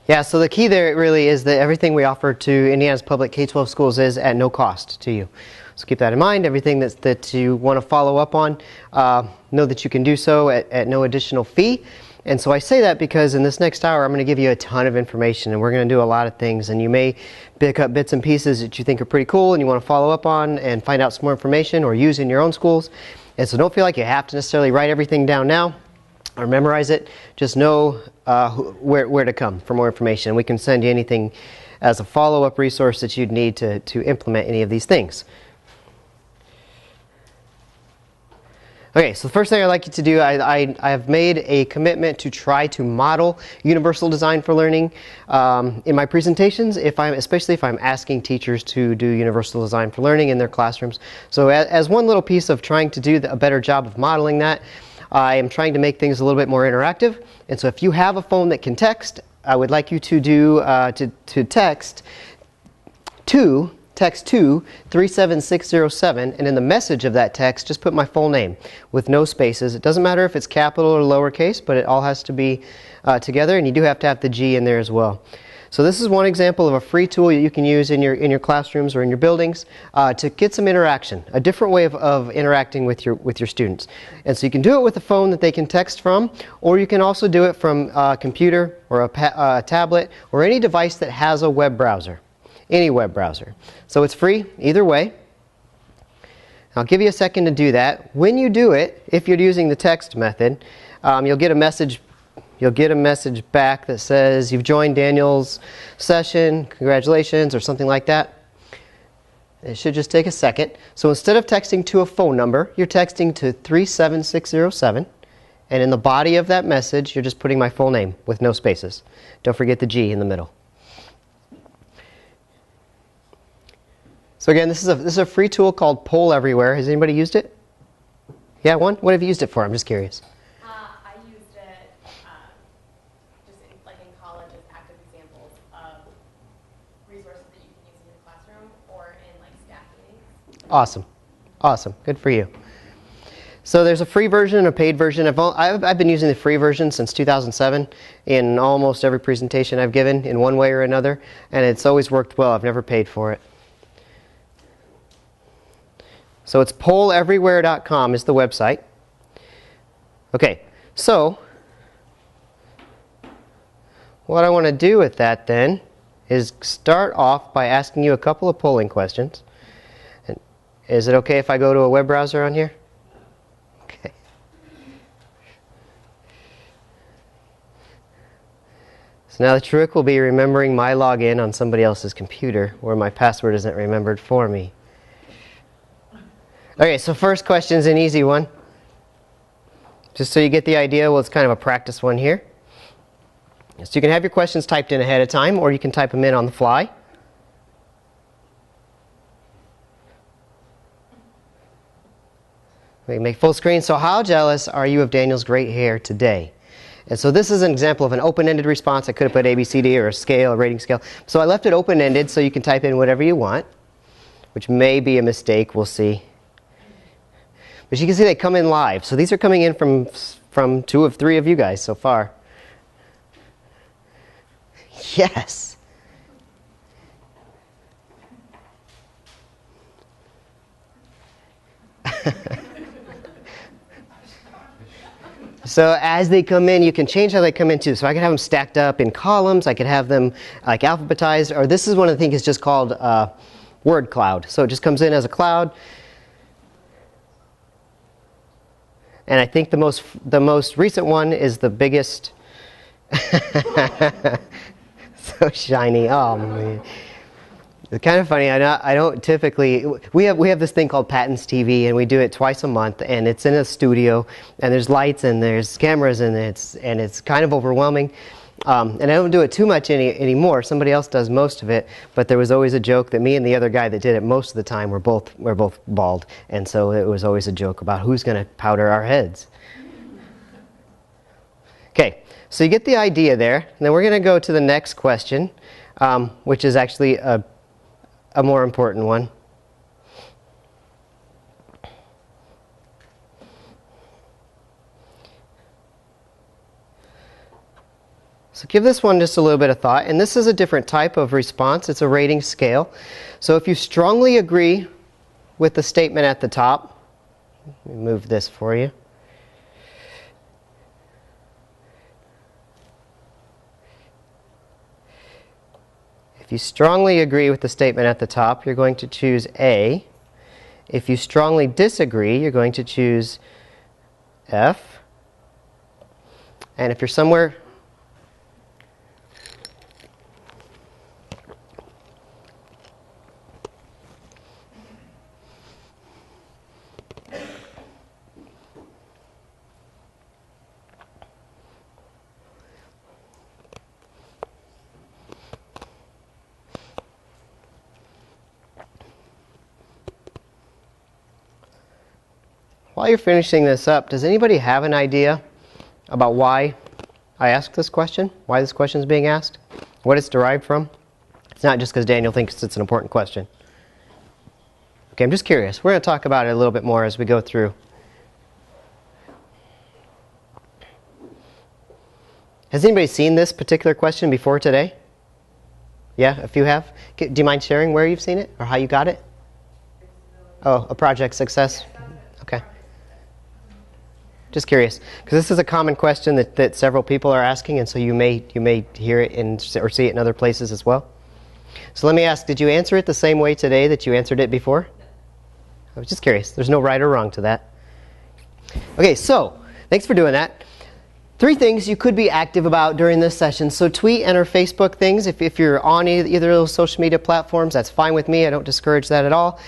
Yeah, so the key there really is that everything we offer to Indiana's public K-12 schools is at no cost to you. So keep that in mind. Everything that you want to follow up on, know that you can do so at no additional fee. And so I say that because in this next hour I'm going to give you a ton of information, and we're going to do a lot of things, and you may pick up bits and pieces that you think are pretty cool and you want to follow up on and find out some more information or use in your own schools. And so don't feel like you have to necessarily write everything down now or memorize it. Just know where to come for more information. We can send you anything as a follow-up resource that you'd need to implement any of these things. Okay, so the first thing I'd like you to do, I have made a commitment to try to model universal design for learning in my presentations, especially if I'm asking teachers to do universal design for learning in their classrooms. So as one little piece of trying to do a better job of modeling that, I am trying to make things a little bit more interactive. And so if you have a phone that can text, I would like you to do text to 37607, and in the message of that text just put my full name with no spaces. It doesn't matter if it's capital or lowercase, but it all has to be together, and you do have to have the G in there as well. So this is one example of a free tool that you can use in your classrooms or in your buildings to get some interaction, a different way of interacting with your students. And so you can do it with a phone that they can text from, or you can also do it from a computer or a tablet or any device that has a web browser. Any web browser. So it's free either way. I'll give you a second to do that. When you do it, if you're using the text method, you'll get a message back that says you've joined Daniel's session, congratulations, or something like that. It should just take a second. So instead of texting to a phone number, you're texting to 37607, and in the body of that message you're just putting my full name with no spaces. Don't forget the G in the middle. So again, this is a free tool called Poll Everywhere. Has anybody used it? Yeah, one? What have you used it for? I'm just curious. I used it just in college as active examples of resources that you can use in your classroom or in staff meetings. Awesome. Awesome. Good for you. So there's a free version and a paid version. I've been using the free version since 2007 in almost every presentation I've given in one way or another, and it's always worked well. I've never paid for it. So it's polleverywhere.com is the website. Okay, so what I want to do with that then is start off by asking you a couple of polling questions. And is it okay if I go to a web browser on here? Okay. So now the trick will be remembering my login on somebody else's computer where my password isn't remembered for me. Okay, so first question is an easy one. Just so you get the idea, well, it's kind of a practice one here. So you can have your questions typed in ahead of time, or you can type them in on the fly. We can make full screen. So how jealous are you of Daniel's great hair today? And so this is an example of an open-ended response. I could have put A, B, C, D, or a scale, a rating scale. So I left it open-ended so you can type in whatever you want, which may be a mistake. We'll see. But you can see they come in live. So these are coming in from 2 of 3 of you guys so far. Yes. So as they come in, you can change how they come in too. So I could have them stacked up in columns. I could have them alphabetized. Or this is one of the things that's just called word cloud. So it just comes in as a cloud. And I think the most recent one is the biggest. So shiny. Oh man. It's kind of funny. I don't typically. We have this thing called Patins TV, and we do it twice a month. And it's in a studio, and there's lights and there's cameras, and it's kind of overwhelming. And I don't do it too much anymore. Somebody else does most of it. But there was always a joke that me and the other guy that did it most of the time were both bald, and so it was always a joke about who's going to powder our heads. Okay, so you get the idea there. And then we're going to go to the next question, which is actually a more important one. So give this one just a little bit of thought. And this is a different type of response. It's a rating scale. So if you strongly agree with the statement at the top, let me move this for you. If you strongly agree with the statement at the top, you're going to choose A. If you strongly disagree, you're going to choose F. And if you're somewhere while you're finishing this up, does anybody have an idea about why I asked this question? Why this question is being asked? What it's derived from? It's not just because Daniel thinks it's an important question. Okay, I'm just curious. We're going to talk about it a little bit more as we go through. Has anybody seen this particular question before today? Yeah, a few have. Do you mind sharing where you've seen it or how you got it? Oh, a project success. Okay. Just curious, because this is a common question that several people are asking, and so you may hear it or see it in other places as well. So let me ask, did you answer it the same way today that you answered it before? I was just curious. There's no right or wrong to that. Okay, so thanks for doing that. 3 things you could be active about during this session. So tweet and or Facebook things. If you're on either of those social media platforms, that's fine with me. I don't discourage that at all.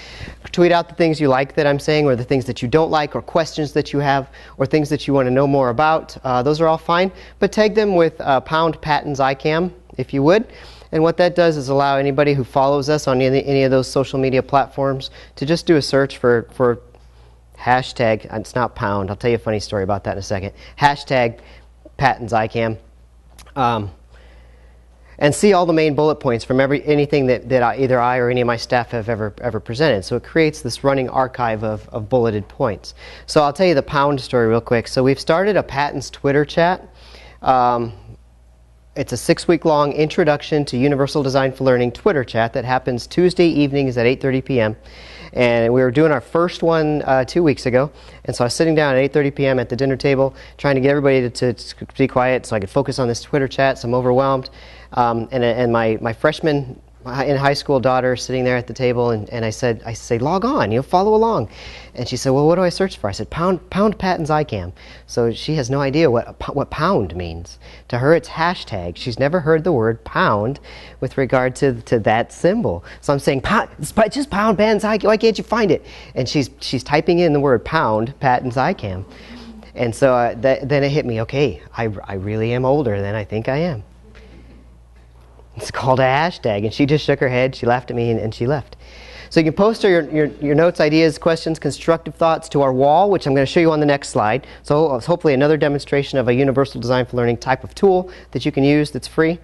Tweet out the things you like that I'm saying, or the things that you don't like, or questions that you have, or things that you want to know more about. Those are all fine. But tag them with pound Patins Icam, if you would. And what that does is allow anybody who follows us on any of those social media platforms to just do a search for hashtag, it's not pound, I'll tell you a funny story about that in a second, hashtag Patins Icam, and see all the main bullet points from anything that either I or any of my staff have ever presented. So it creates this running archive of bulleted points. So I'll tell you the pound story real quick. So we've started a Patins Twitter chat. It's a 6-week-long Introduction to Universal Design for Learning Twitter chat that happens Tuesday evenings at 8:30 p.m. And we were doing our first one 2 weeks ago. And so I was sitting down at 8:30 p.m. at the dinner table trying to get everybody to be quiet so I could focus on this Twitter chat. So I'm overwhelmed. And my freshman in high school daughter sitting there at the table, and I say, log on, follow along. And she said, well, what do I search for? I said, pound Patins Icam. So she has no idea what pound means. To her, it's hashtag. She's never heard the word pound with regard to that symbol. So I'm saying, just pound Patins Icam. Why can't you find it? And she's typing in the word pound Patins Icam. And so then it hit me, okay, I really am older than I think I am. It's called a hashtag, and she just shook her head, she laughed at me, and she left. So you can post your notes, ideas, questions, constructive thoughts to our wall, which I'm going to show you on the next slide. So hopefully another demonstration of a Universal Design for Learning type of tool that you can use that's free,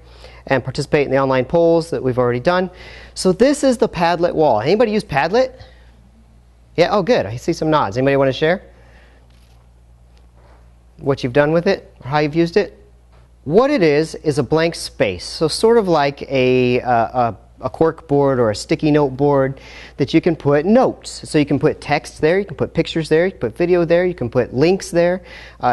and participate in the online polls that we've already done. So this is the Padlet wall. Anybody use Padlet? Yeah, oh good, I see some nods. Anybody want to share what you've done with it, or how you've used it? What it is a blank space, so sort of like a cork board or a sticky note board that you can put notes. So you can put text there, you can put pictures there, you can put video there, you can put links there,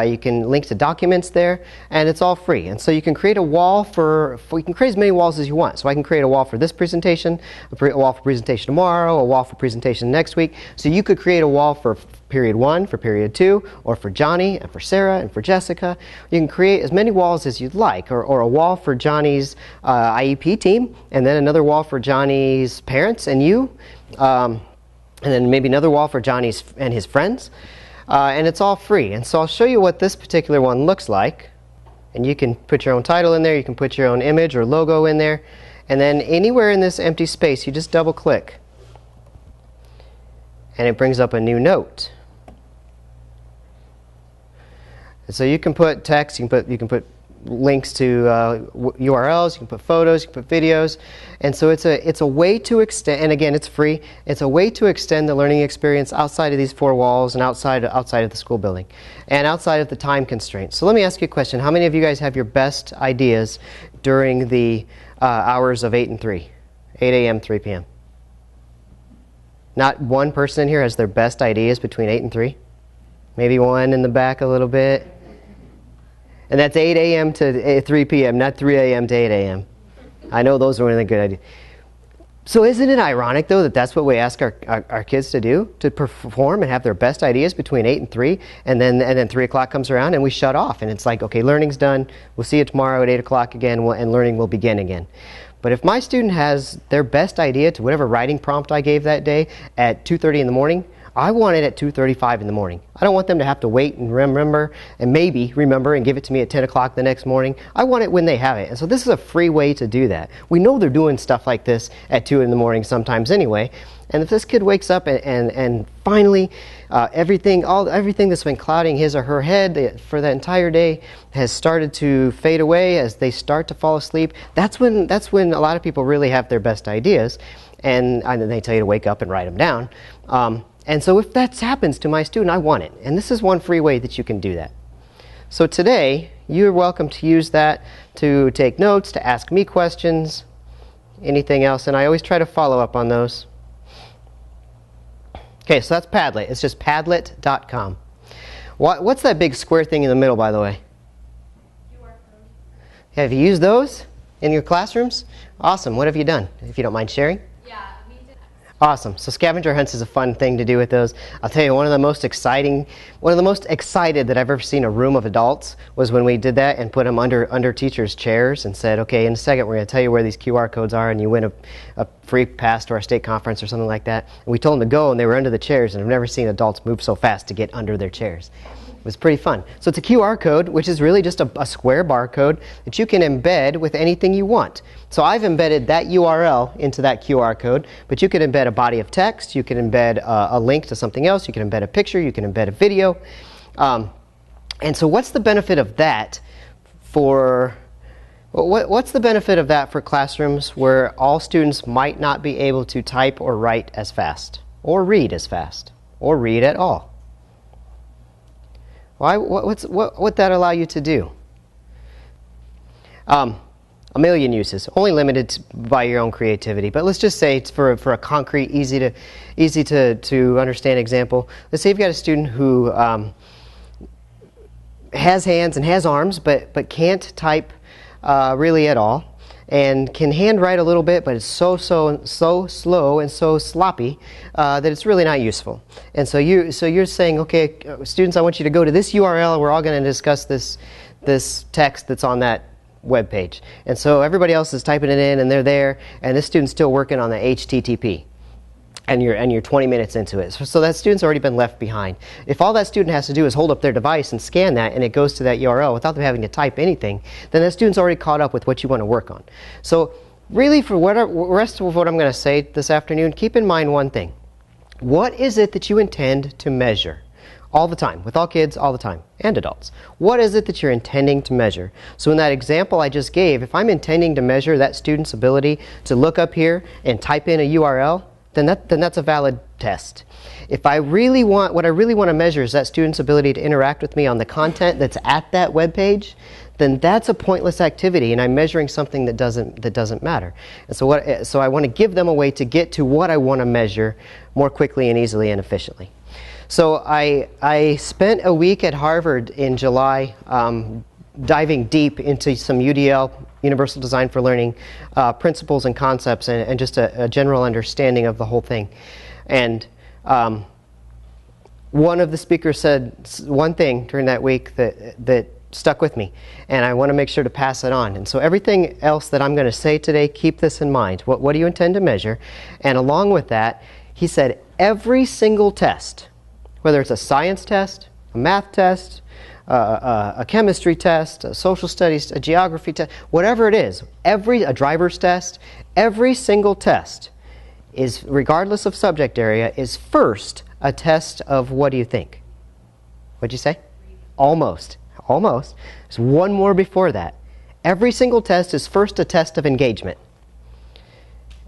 you can link to documents there, and it's all free. And so you can create a wall you can create as many walls as you want. So I can create a wall for this presentation, a wall for presentation tomorrow, a wall for presentation next week. So you could create a wall for period 1, for period 2, or for Johnny, and for Sarah, and for Jessica. You can create as many walls as you'd like, or a wall for Johnny's IEP team, and then another wall for Johnny's parents and you, and then maybe another wall for Johnny's and his friends, and it's all free. And so I'll show you what this particular one looks like, and you can put your own title in there, you can put your own image or logo in there, and then anywhere in this empty space you just double click, and it brings up a new note. And so you can put text, you can put links to URLs, you can put photos, you can put videos, and so it's a way to extend, and again, it's free, it's a way to extend the learning experience outside of these four walls and outside of the school building, and outside of the time constraints. So let me ask you a question. How many of you guys have your best ideas during the hours of 8 and 3? 8 a.m., 3 p.m.? Not one person in here has their best ideas between 8 and 3? Maybe one in the back a little bit. And that's 8 a.m. to 3 p.m., not 3 a.m. to 8 a.m. I know those are really good ideas. So isn't it ironic, though, that that's what we ask our kids to do? To perform and have their best ideas between 8 and 3, and then 3 o'clock comes around and we shut off. And it's like, okay, learning's done. We'll see you tomorrow at 8 o'clock again, and learning will begin again. But if my student has their best idea to whatever writing prompt I gave that day at 2:30 in the morning, I want it at 2:35 in the morning. I don't want them to have to wait and remember and maybe remember and give it to me at 10 o'clock the next morning. I want it when they have it. And so this is a free way to do that. We know they're doing stuff like this at 2 in the morning sometimes anyway. And if this kid wakes up and finally everything that's been clouding his or her head for that entire day has started to fade away as they start to fall asleep, that's when a lot of people really have their best ideas. And then they tell you to wake up and write them down. And so if that happens to my student, I want it. And this is one free way that you can do that. So today, you're welcome to use that to take notes, to ask me questions, anything else. And I always try to follow up on those. Okay, so that's Padlet. It's just padlet.com. What's that big square thing in the middle, by the way? QR code. Have you used those in your classrooms? Awesome. What have you done, if you don't mind sharing? Awesome. So scavenger hunts is a fun thing to do with those. I'll tell you, one of the most excited that I've ever seen a room of adults was when we did that and put them under teachers' chairs and said, okay, in a second we're going to tell you where these QR codes are and you win a free pass to our state conference or something like that. And we told them to go and they were under the chairs, and I've never seen adults move so fast to get under their chairs. It was pretty fun. So it's a QR code, which is really just a square barcode that you can embed with anything you want. So I've embedded that URL into that QR code, but you can embed a body of text, you can embed a link to something else, you can embed a picture, you can embed a video. And so what's the benefit of that for classrooms where all students might not be able to type or write as fast, or read as fast, or read at all? What would that allow you to do? A million uses, only limited by your own creativity. But let's just say it's for a concrete, easy to understand example. Let's say you've got a student who has hands and has arms, but can't type really at all, and can handwrite a little bit, but it's so slow and so sloppy that it's really not useful. And so you're saying, okay, students, I want you to go to this URL, and we're all going to discuss this text that's on that web page. And so everybody else is typing it in, and they're there, and this student's still working on the HTTP. And you're 20 minutes into it. So that student's already been left behind. If all that student has to do is hold up their device and scan that, and it goes to that URL without them having to type anything, then that student's already caught up with what you want to work on. So really, for the rest of what I'm going to say this afternoon, keep in mind one thing. What is it that you intend to measure? All the time, with all kids, all the time, and adults. What is it that you're intending to measure? So in that example I just gave, if I'm intending to measure that student's ability to look up here and type in a URL, then that's a valid test. If what I really want to measure is that student's ability to interact with me on the content that's at that web page, then that's a pointless activity, and I'm measuring something that doesn't matter. And so I want to give them a way to get to what I want to measure more quickly and easily and efficiently. So I spent a week at Harvard in July diving deep into some UDL, Universal Design for Learning, principles and concepts, and just a general understanding of the whole thing. And one of the speakers said one thing during that week that stuck with me, and I want to make sure to pass it on. And so everything else that I'm going to say today, keep this in mind. What do you intend to measure? And along with that, he said every single test, whether it's a science test, a math test, a chemistry test, a social studies, a geography test, whatever it is, a driver's test, every single test is, regardless of subject area, is first a test of what do you think? What'd you say? Almost. Almost. There's one more before that. Every single test is first a test of engagement.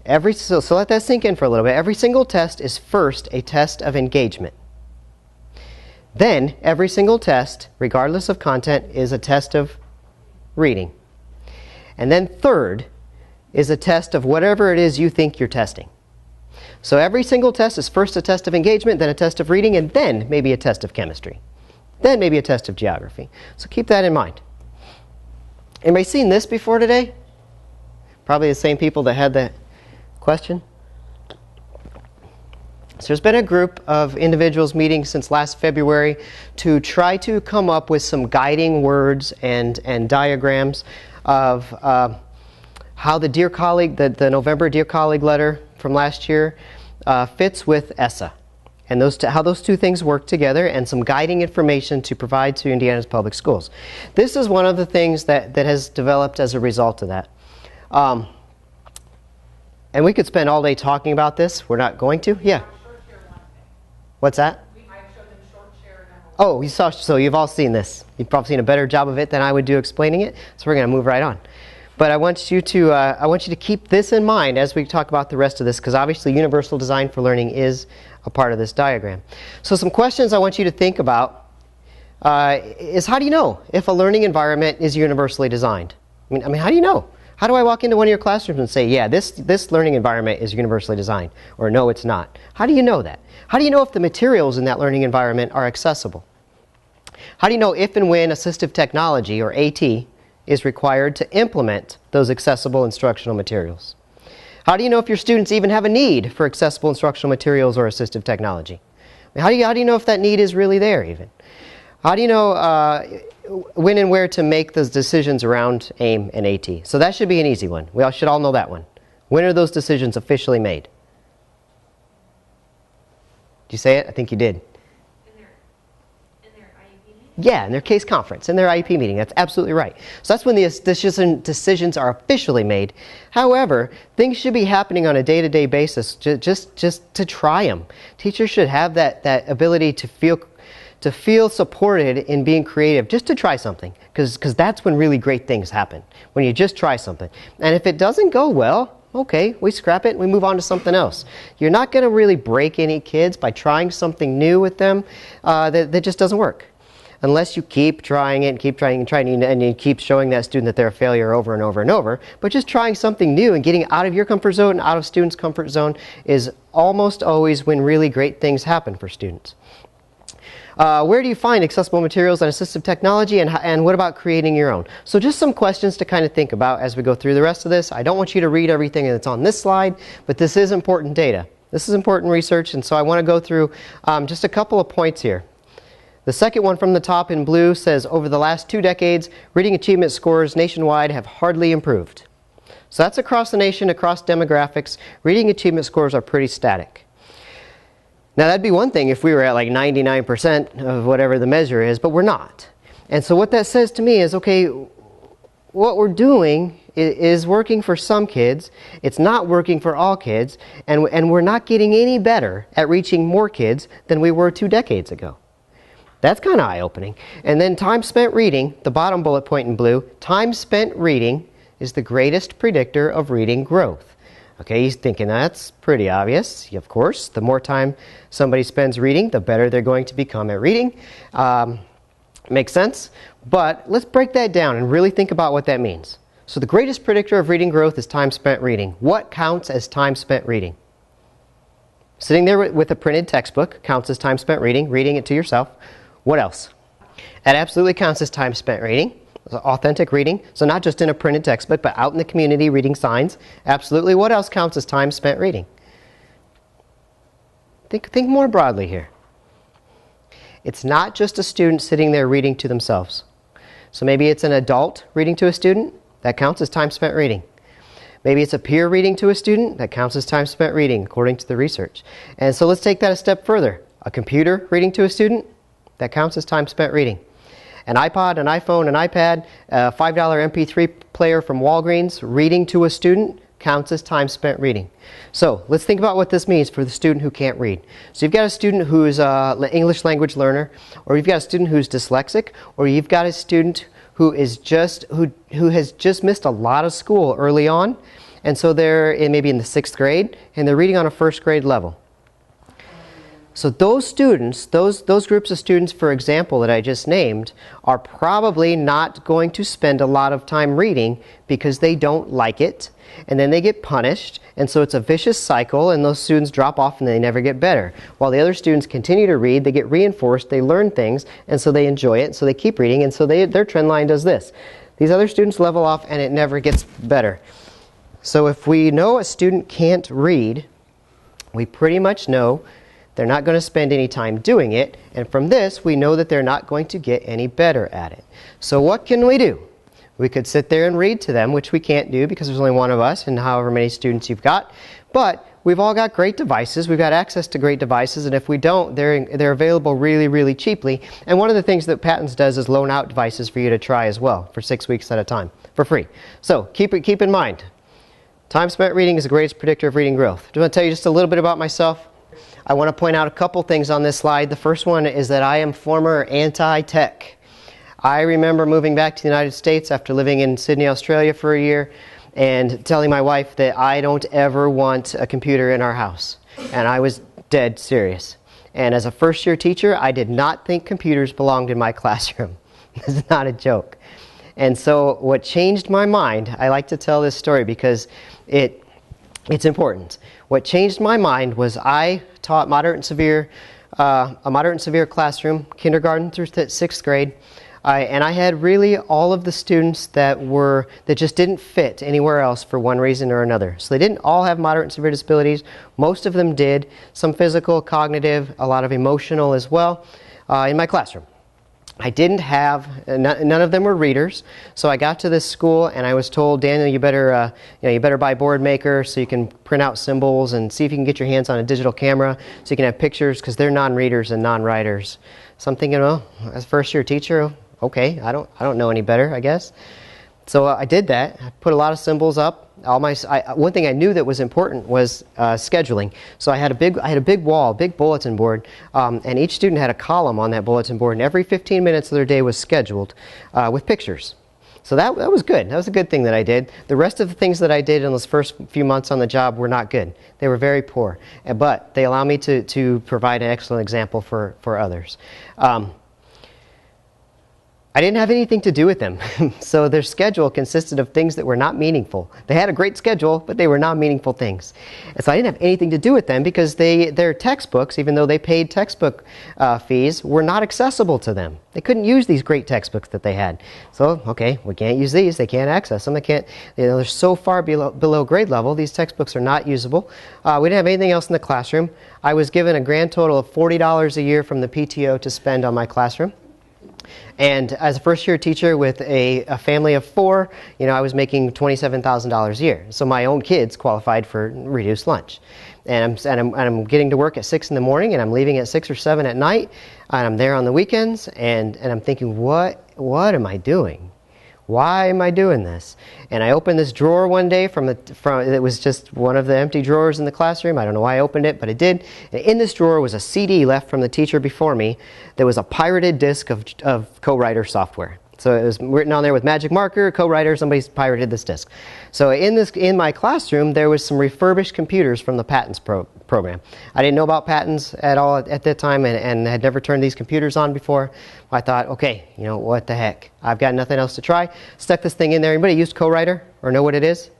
So let that sink in for a little bit. Every single test is first a test of engagement. Then, every single test, regardless of content, is a test of reading. And then third is a test of whatever it is you think you're testing. So every single test is first a test of engagement, then a test of reading, and then maybe a test of chemistry. Then maybe a test of geography. So keep that in mind. Anybody seen this before today? Probably the same people that had that question. So there's been a group of individuals meeting since last February to try to come up with some guiding words and diagrams of how the Dear Colleague, the November Dear Colleague letter from last year fits with ESSA. And how those two things work together, and some guiding information to provide to Indiana's public schools. This is one of the things that has developed as a result of that. And we could spend all day talking about this. We're not going to. Yeah. What's that? Oh, so you've all seen this. You've probably seen a better job of it than I would do explaining it. So we're going to move right on. But I want you to keep this in mind as we talk about the rest of this, because obviously universal design for learning is a part of this diagram. So some questions I want you to think about is, how do you know if a learning environment is universally designed? I mean, how do you know? How do I walk into one of your classrooms and say, yeah, this learning environment is universally designed, or no, it's not? How do you know that? How do you know if the materials in that learning environment are accessible? How do you know if and when assistive technology, or AT, is required to implement those accessible instructional materials? How do you know if your students even have a need for accessible instructional materials or assistive technology? I mean, how do you know if that need is really there even? How do you know when and where to make those decisions around AIM and AT? So that should be an easy one. We should all know that one. When are those decisions officially made? Did you say it? I think you did. In their IEP meeting? Yeah, in their case conference, in their IEP meeting. That's absolutely right. So that's when the decisions are officially made. However, things should be happening on a day-to-day basis, just to try them. Teachers should have that ability to feel supported in being creative, just to try something, because that's when really great things happen, when you just try something. And if it doesn't go well, okay, we scrap it and we move on to something else. You're not going to really break any kids by trying something new with them that just doesn't work. Unless you keep trying it and keep trying and trying, and you keep showing that student that they're a failure over and over and over. But just trying something new and getting out of your comfort zone and out of students' comfort zone is almost always when really great things happen for students. Where do you find accessible materials and assistive technology, and what about creating your own? So just some questions to kind of think about as we go through the rest of this. I don't want you to read everything that's on this slide, but this is important data. This is important research, and so I want to go through just a couple of points here. The second one from the top in blue says, over the last 2 decades, reading achievement scores nationwide have hardly improved. So that's across the nation, across demographics. Reading achievement scores are pretty static. Now that'd be one thing if we were at like 99% of whatever the measure is, but we're not. And so what that says to me is, okay, what we're doing is working for some kids, it's not working for all kids, and we're not getting any better at reaching more kids than we were 2 decades ago. That's kind of eye-opening. And then time spent reading, the bottom bullet point in blue, time spent reading is the greatest predictor of reading growth. Okay, he's thinking that's pretty obvious. Of course, the more time somebody spends reading, the better they're going to become at reading. Makes sense. But let's break that down and really think about what that means. So the greatest predictor of reading growth is time spent reading. What counts as time spent reading? Sitting there with a printed textbook counts as time spent reading, reading it to yourself. What else? That absolutely counts as time spent reading. Authentic reading, so not just in a printed textbook, but out in the community reading signs. Absolutely. What else counts as time spent reading? Think more broadly here. It's not just a student sitting there reading to themselves. So maybe it's an adult reading to a student. That counts as time spent reading. Maybe it's a peer reading to a student. That counts as time spent reading, according to the research. And so let's take that a step further. A computer reading to a student. That counts as time spent reading. An iPod, an iPhone, an iPad, a $5 MP3 player from Walgreens reading to a student counts as time spent reading. So let's think about what this means for the student who can't read. So you've got a student who's an English language learner, or you've got a student who's dyslexic, or you've got a student who is who has just missed a lot of school early on, and so they're maybe in the 6th grade, and they're reading on a 1st grade level. So those students, those groups of students, for example, that I just named, are probably not going to spend a lot of time reading because they don't like it, and then they get punished, and so it's a vicious cycle, and those students drop off and they never get better. While the other students continue to read, they get reinforced, they learn things, and so they enjoy it, so they keep reading, and so their trend line does this. These other students level off and it never gets better. So if we know a student can't read, we pretty much know they're not going to spend any time doing it, and from this we know that they're not going to get any better at it. So what can we do? We could sit there and read to them, which we can't do because there's only one of us and however many students you've got, but we've all got great devices, we've got access to great devices, and if we don't, they're available really, really cheaply. And one of the things that Patins does is loan out devices for you to try as well for 6 weeks at a time for free. So keep in mind, time spent reading is the greatest predictor of reading growth. Do you want to tell you just a little bit about myself? I want to point out a couple things on this slide. The first one is that I am former anti-tech. I remember moving back to the United States after living in Sydney, Australia for a year and telling my wife that I don't ever want a computer in our house. And I was dead serious. And as a first-year teacher, I did not think computers belonged in my classroom. This is not a joke. And so what changed my mind, I like to tell this story because it's important. What changed my mind was I taught a moderate and severe classroom, kindergarten through 6th grade, and I had really all of the students that just didn't fit anywhere else for one reason or another. So they didn't all have moderate and severe disabilities. Most of them did. Some physical, cognitive, a lot of emotional as well in my classroom. I didn't have, none of them were readers, so I got to this school and I was told, Daniel, you better buy Board Maker so you can print out symbols and see if you can get your hands on a digital camera so you can have pictures because they're non-readers and non-writers. So I'm thinking, well, as a first-year teacher, okay, I don't know any better, I guess. So I did that. I put a lot of symbols up. One thing I knew that was important was scheduling. So I had a big wall, big bulletin board, and each student had a column on that bulletin board, and every 15 minutes of their day was scheduled with pictures. So that was good. That was a good thing that I did. The rest of the things that I did in those first few months on the job were not good. They were very poor, but they allow me to provide an excellent example for others. I didn't have anything to do with them, so their schedule consisted of things that were not meaningful. They had a great schedule, but they were not meaningful things. And so I didn't have anything to do with them because their textbooks, even though they paid textbook fees, were not accessible to them. They couldn't use these great textbooks that they had. So, okay, we can't use these. They can't access them. They can't, they're so far below grade level, these textbooks are not usable. We didn't have anything else in the classroom. I was given a grand total of $40 a year from the PTO to spend on my classroom. And as a first-year teacher with a family of 4, I was making $27,000 a year. So my own kids qualified for reduced lunch. And I'm getting to work at 6 in the morning, and I'm leaving at 6 or 7 at night, and I'm there on the weekends, and I'm thinking, what am I doing? Why am I doing this? And I opened this drawer one day it was just one of the empty drawers in the classroom. I don't know why I opened it, but I did. And in this drawer was a CD left from the teacher before me. There was a pirated disc of co-writer software. So it was written on there with magic marker, co-writer, somebody's pirated this disc. So in my classroom, there was some refurbished computers from the Patins program. I didn't know about Patins at all at that time and had never turned these computers on before. I thought, okay, what the heck? I've got nothing else to try. Stuck this thing in there. Anybody used co-writer or know what it is?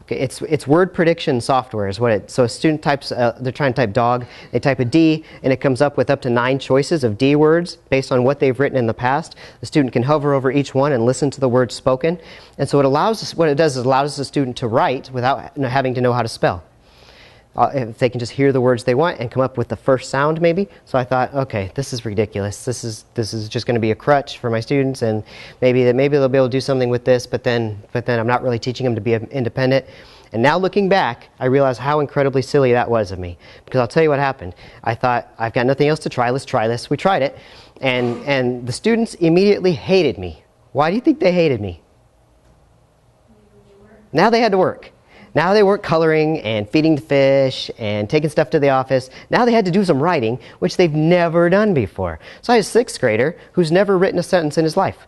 Okay, it's word prediction software is what it. So a student types, they're trying to type dog, they type a D, and it comes up with up to 9 choices of D words based on what they've written in the past. The student can hover over each one and listen to the words spoken. And so what it does is allows the student to write without having to know how to spell. If they can just hear the words they want and come up with the first sound maybe. So I thought, okay, this is ridiculous. This is just going to be a crutch for my students, and maybe they'll be able to do something with this, but then I'm not really teaching them to be independent. And now looking back, I realize how incredibly silly that was of me. Because I'll tell you what happened. I thought, I've got nothing else to try, let's try this. We tried it, and the students immediately hated me. Why do you think they hated me? Now they had to work. Now they weren't coloring and feeding the fish and taking stuff to the office. Now they had to do some writing, which they've never done before. So I had a 6th grader who's never written a sentence in his life.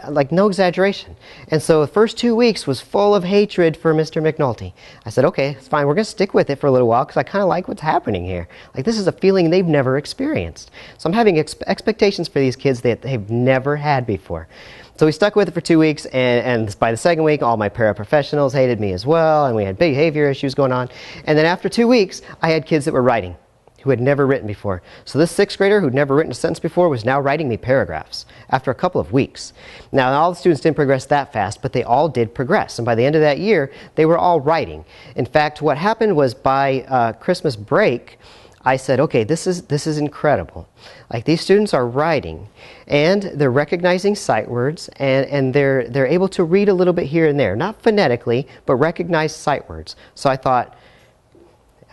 Like, no exaggeration. And so the first 2 weeks was full of hatred for Mr. McNulty. I said, okay, it's fine. We're going to stick with it for a little while because I kind of like what's happening here. Like, this is a feeling they've never experienced. So I'm having expectations for these kids that they've never had before. So we stuck with it for 2 weeks, and by the 2nd week, all my paraprofessionals hated me as well, and we had behavior issues going on. And then after 2 weeks, I had kids that were writing, who had never written before. So this 6th grader who'd never written a sentence before was now writing me paragraphs after a couple of weeks. Now, all the students didn't progress that fast, but they all did progress. And by the end of that year, they were all writing. In fact, what happened was by Christmas break, I said, okay, this is incredible. Like, these students are writing, and they're recognizing sight words, and they're able to read a little bit here and there. Not phonetically, but recognize sight words. So I thought,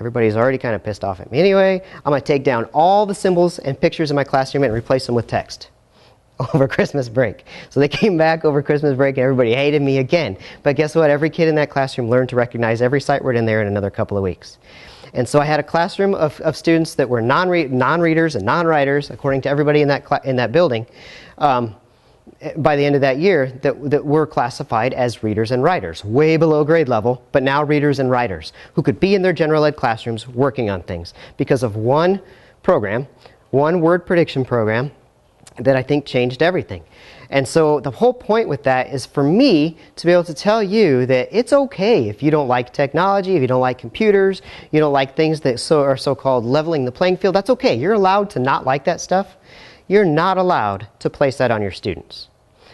everybody's already kind of pissed off at me anyway. I'm going to take down all the symbols and pictures in my classroom and replace them with text over Christmas break. So they came back over Christmas break and everybody hated me again. But guess what? Every kid in that classroom learned to recognize every sight word in there in another couple of weeks. And so I had a classroom of students that were non-readers and non-writers, according to everybody in that building, by the end of that year, that were classified as readers and writers, way below grade level, but now readers and writers, who could be in their general ed classrooms working on things because of one program, one word prediction program, that I think changed everything. And so the whole point with that is for me to be able to tell you that it's okay if you don't like technology, if you don't like computers, you don't like things that are so-called leveling the playing field. That's okay. You're allowed to not like that stuff. You're not allowed to place that on your students.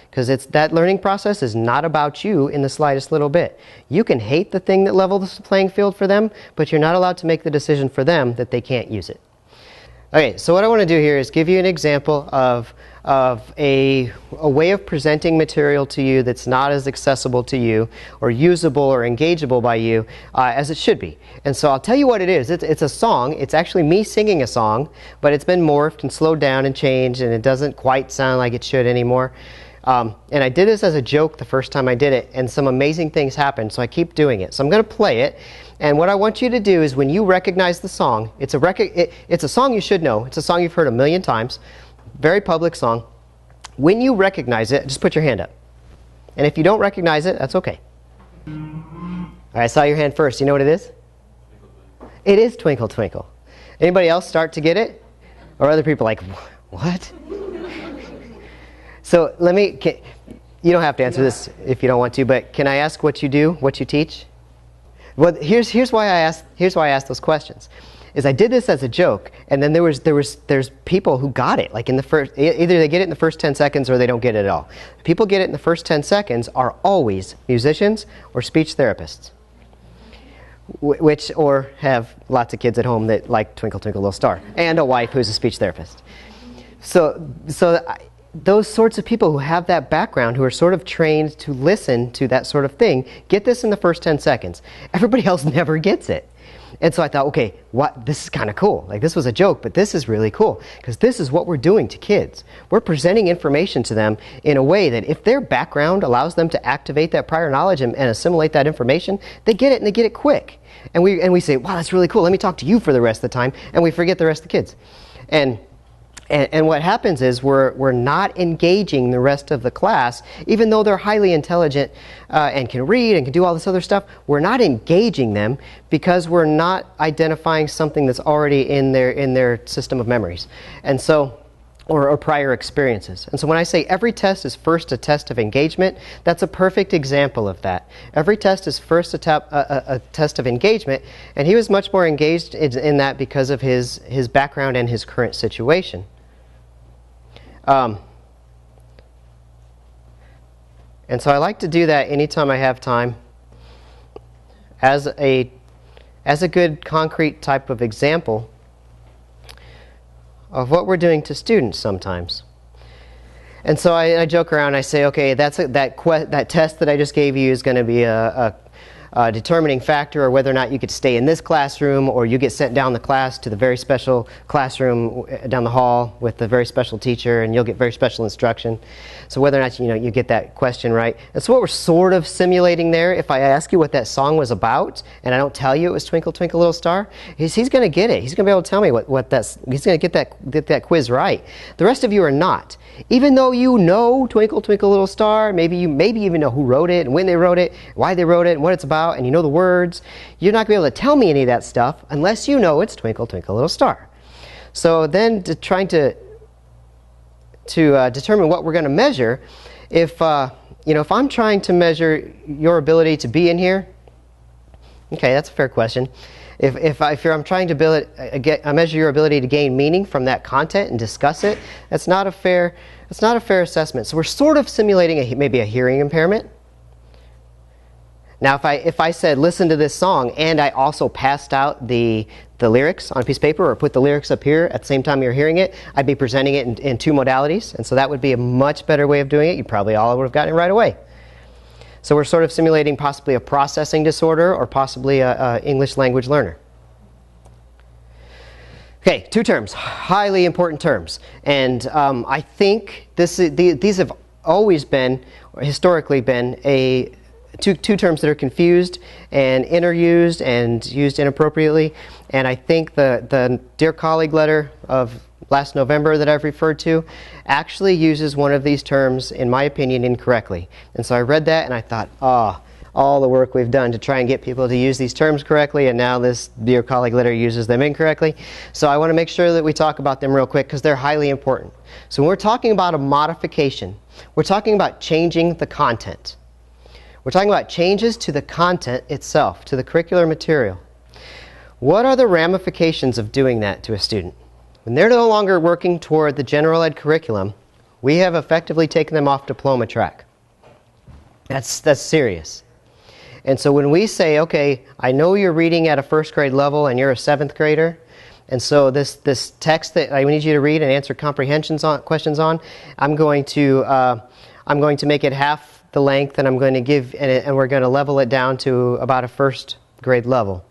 Because that learning process is not about you in the slightest little bit. You can hate the thing that levels the playing field for them, but you're not allowed to make the decision for them that they can't use it. Okay, so what I want to do here is give you an example of a way of presenting material to you that's not as accessible to you or usable or engageable by you as it should be. And so I'll tell you what it is. It's a song. It's actually me singing a song, but it's been morphed and slowed down and changed, and it doesn't quite sound like it should anymore. And I did this as a joke the first time I did it, and some amazing things happened, so I keep doing it. So I'm going to play it, and what I want you to do is when you recognize the song, it's a song you should know. It's a song you've heard a million times, very public song. When you recognize it, just put your hand up. And if you don't recognize it, that's okay. All right, I saw your hand first. You know what it is? It is Twinkle Twinkle. Anybody else start to get it? Or other people like, what? So you don't have to answer this if you don't want to, but can I ask what you do, what you teach? Well, here's why I asked those questions. Is I did this as a joke, and then there's people who got it, like in the first, either they get it in the first 10 seconds or they don't get it at all. People get it in the first 10 seconds are always musicians or speech therapists, or have lots of kids at home that like Twinkle Twinkle Little Star, and a wife who's a speech therapist. So those sorts of people who have that background, who are sort of trained to listen to that sort of thing, get this in the first 10 seconds. Everybody else never gets it. And so I thought, okay, this is kind of cool. Like, this was a joke, but this is really cool, because this is what we're doing to kids. We're presenting information to them in a way that if their background allows them to activate that prior knowledge and assimilate that information, they get it, and they get it quick. And we say, wow, that's really cool. Let me talk to you for the rest of the time. And we forget the rest of the kids. And what happens is we're not engaging the rest of the class, even though they're highly intelligent and can read and can do all this other stuff. We're not engaging them because we're not identifying something that's already in their system of memories, and so or prior experiences. And so when I say every test is first a test of engagement, that's a perfect example of that. Every test is first a test of engagement, and he was much more engaged in that because of his background and his current situation. And so I like to do that anytime I have time as a good concrete type of example of what we're doing to students sometimes. And so I joke around. I say, okay, that test that I just gave you is going to be determining factor, or whether or not you could stay in this classroom or you get sent down the class to the very special classroom down the hall with the very special teacher and you'll get very special instruction. So whether or not you get that question right. That's what we're sort of simulating there. If I ask you what that song was about and I don't tell you it was Twinkle Twinkle Little Star, he's going to get it. He's going to be able to tell me he's going to get that quiz right. The rest of you are not. Even though you know Twinkle Twinkle Little Star, maybe even know who wrote it and when they wrote it, why they wrote it and what it's about, and you know the words, you're not going to be able to tell me any of that stuff unless you know it's Twinkle Twinkle Little Star. So then trying to determine what we're going to measure, if I'm trying to measure your ability to be in here, okay, that's a fair question. If I'm trying to measure your ability to gain meaning from that content and discuss it, that's not a fair assessment. So we're sort of simulating maybe a hearing impairment. Now, if I said listen to this song and I also passed out the lyrics on a piece of paper or put the lyrics up here at the same time you're hearing it, I'd be presenting it in two modalities, and so that would be a much better way of doing it. You probably all would have gotten it right away. So we're sort of simulating possibly a processing disorder or possibly a English language learner. Okay, two terms, highly important terms. And I think these have always been, or historically been, two terms that are confused and interused and used inappropriately. And I think the Dear Colleague letter of last November that I've referred to actually uses one of these terms, in my opinion, incorrectly. And so I read that and I thought, all the work we've done to try and get people to use these terms correctly, and now this Dear Colleague letter uses them incorrectly. So I want to make sure that we talk about them real quick because they're highly important. So when we're talking about a modification, we're talking about changing the content. We're talking about changes to the content itself, to the curricular material. What are the ramifications of doing that to a student? When they're no longer working toward the general ed curriculum, we have effectively taken them off diploma track. That's serious. And so when we say, okay, I know you're reading at a first grade level and you're a 7th grader, and so this text that I need you to read and answer questions on, I'm going to make it half the length, and I'm going to and we're going to level it down to about a first grade level.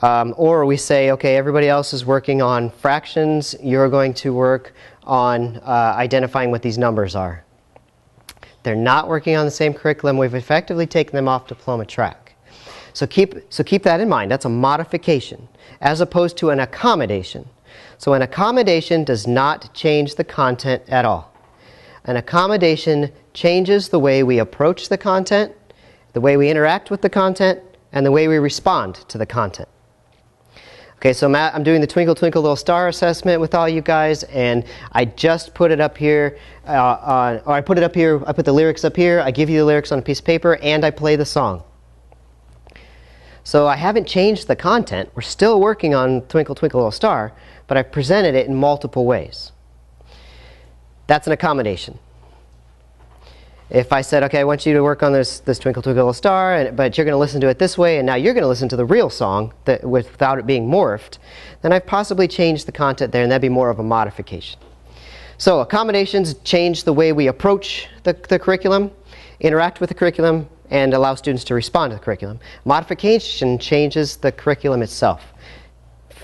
Or we say, okay, everybody else is working on fractions, you're going to work on identifying what these numbers are. They're not working on the same curriculum. We've effectively taken them off diploma track. So keep that in mind. That's a modification as opposed to an accommodation. So an accommodation does not change the content at all. An accommodation changes the way we approach the content, the way we interact with the content, and the way we respond to the content. Okay, so I'm doing the Twinkle Twinkle Little Star assessment with all you guys, and I just put it up here, I put the lyrics up here, I give you the lyrics on a piece of paper, and I play the song. So I haven't changed the content. We're still working on Twinkle Twinkle Little Star, but I've presented it in multiple ways. That's an accommodation. If I said, okay, I want you to work on this Twinkle Twinkle Little Star, but you're going to listen to it this way, and now you're going to listen to the real song without it being morphed, then I've possibly changed the content there, and that'd be more of a modification. So accommodations change the way we approach the curriculum, interact with the curriculum, and allow students to respond to the curriculum. Modification changes the curriculum itself.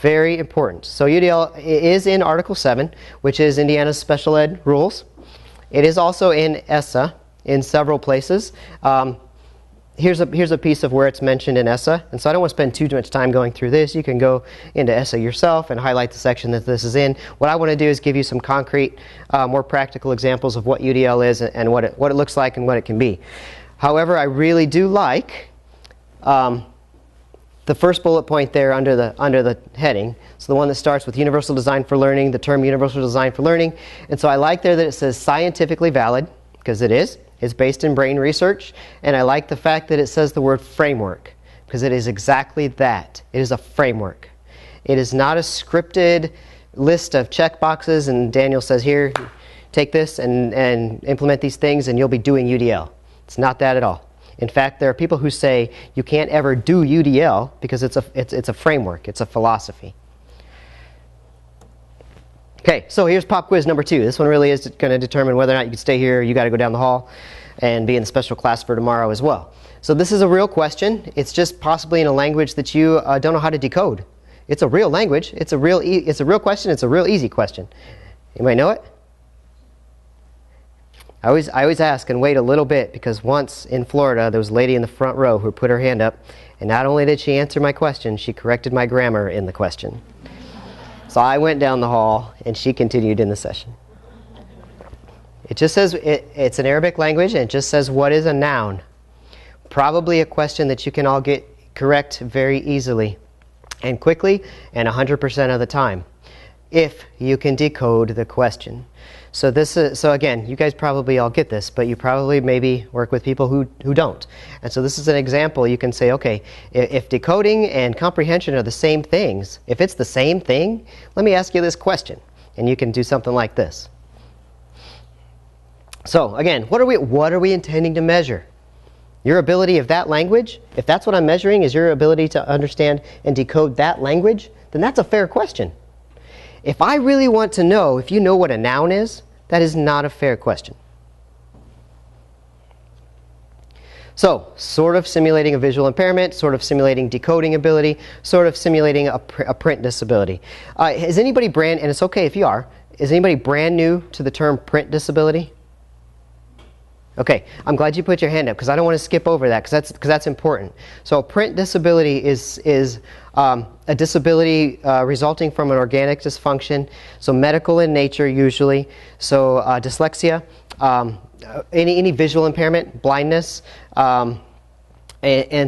Very important. So UDL is in Article 7, which is Indiana's special ed rules. It is also in ESSA in several places. Here's a piece of where it's mentioned in ESSA, and so I don't want to spend too much time going through this. You can go into ESSA yourself and highlight the section that this is in. What I want to do is give you some concrete, more practical examples of what UDL is and what it looks like and what it can be. However, I really do like the first bullet point there under the heading. So the one that starts with universal design for learning, the term universal design for learning. And so I like there that it says scientifically valid, because it is. It's based in brain research. And I like the fact that it says the word framework, because it is exactly that. It is a framework. It is not a scripted list of checkboxes and Daniel says, here, take this and implement these things and you'll be doing UDL. It's not that at all. In fact, there are people who say you can't ever do UDL because it's a framework, it's a philosophy. Okay, so here's pop quiz number 2. This one really is going to determine whether or not you can stay here or you got to go down the hall. and be in the special class for tomorrow as well. So this is a real question. It's just possibly in a language that you don't know how to decode. It's a real language. It's a real question. It's a real easy question. Anybody know it? I always ask and wait a little bit, because once in Florida there was a lady in the front row who put her hand up, and not only did she answer my question, she corrected my grammar in the question. So I went down the hall and she continued in the session. It just says, it's an Arabic language, and it just says what is a noun. Probably a question that you can all get correct very easily and quickly and 100% of the time, if you can decode the question. So again, you guys probably all get this, but you probably maybe work with people who don't. And so this is an example. You can say, okay, if decoding and comprehension are the same things, if it's the same thing, let me ask you this question. And you can do something like this. So again, what are we intending to measure? Your ability of that language? If that's what I'm measuring, is your ability to understand and decode that language, then that's a fair question. If I really want to know if you know what a noun is, that is not a fair question. So, sort of simulating a visual impairment, sort of simulating decoding ability, sort of simulating a print disability. Is anybody and it's okay if you are, is anybody brand new to the term print disability? Okay, I'm glad you put your hand up, because I don't want to skip over that, because that's important. So print disability is a disability resulting from an organic dysfunction, so medical in nature usually. So dyslexia, any visual impairment, blindness, and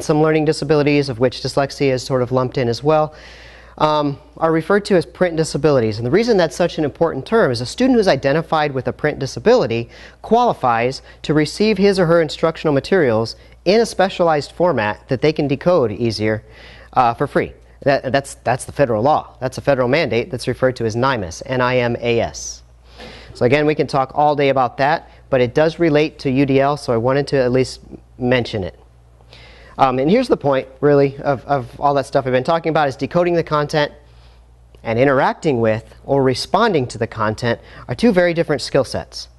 some learning disabilities, of which dyslexia is sort of lumped in as well, are referred to as print disabilities. And the reason that's such an important term is a student who's identified with a print disability qualifies to receive his or her instructional materials in a specialized format that they can decode easier for free. That's the federal law. That's a federal mandate that's referred to as NIMAS, N-I-M-A-S. So again, we can talk all day about that, but it does relate to UDL, so I wanted to at least mention it. And here's the point, really, of all that stuff I've been talking about, is decoding the content and interacting with or responding to the content are two very different skill sets.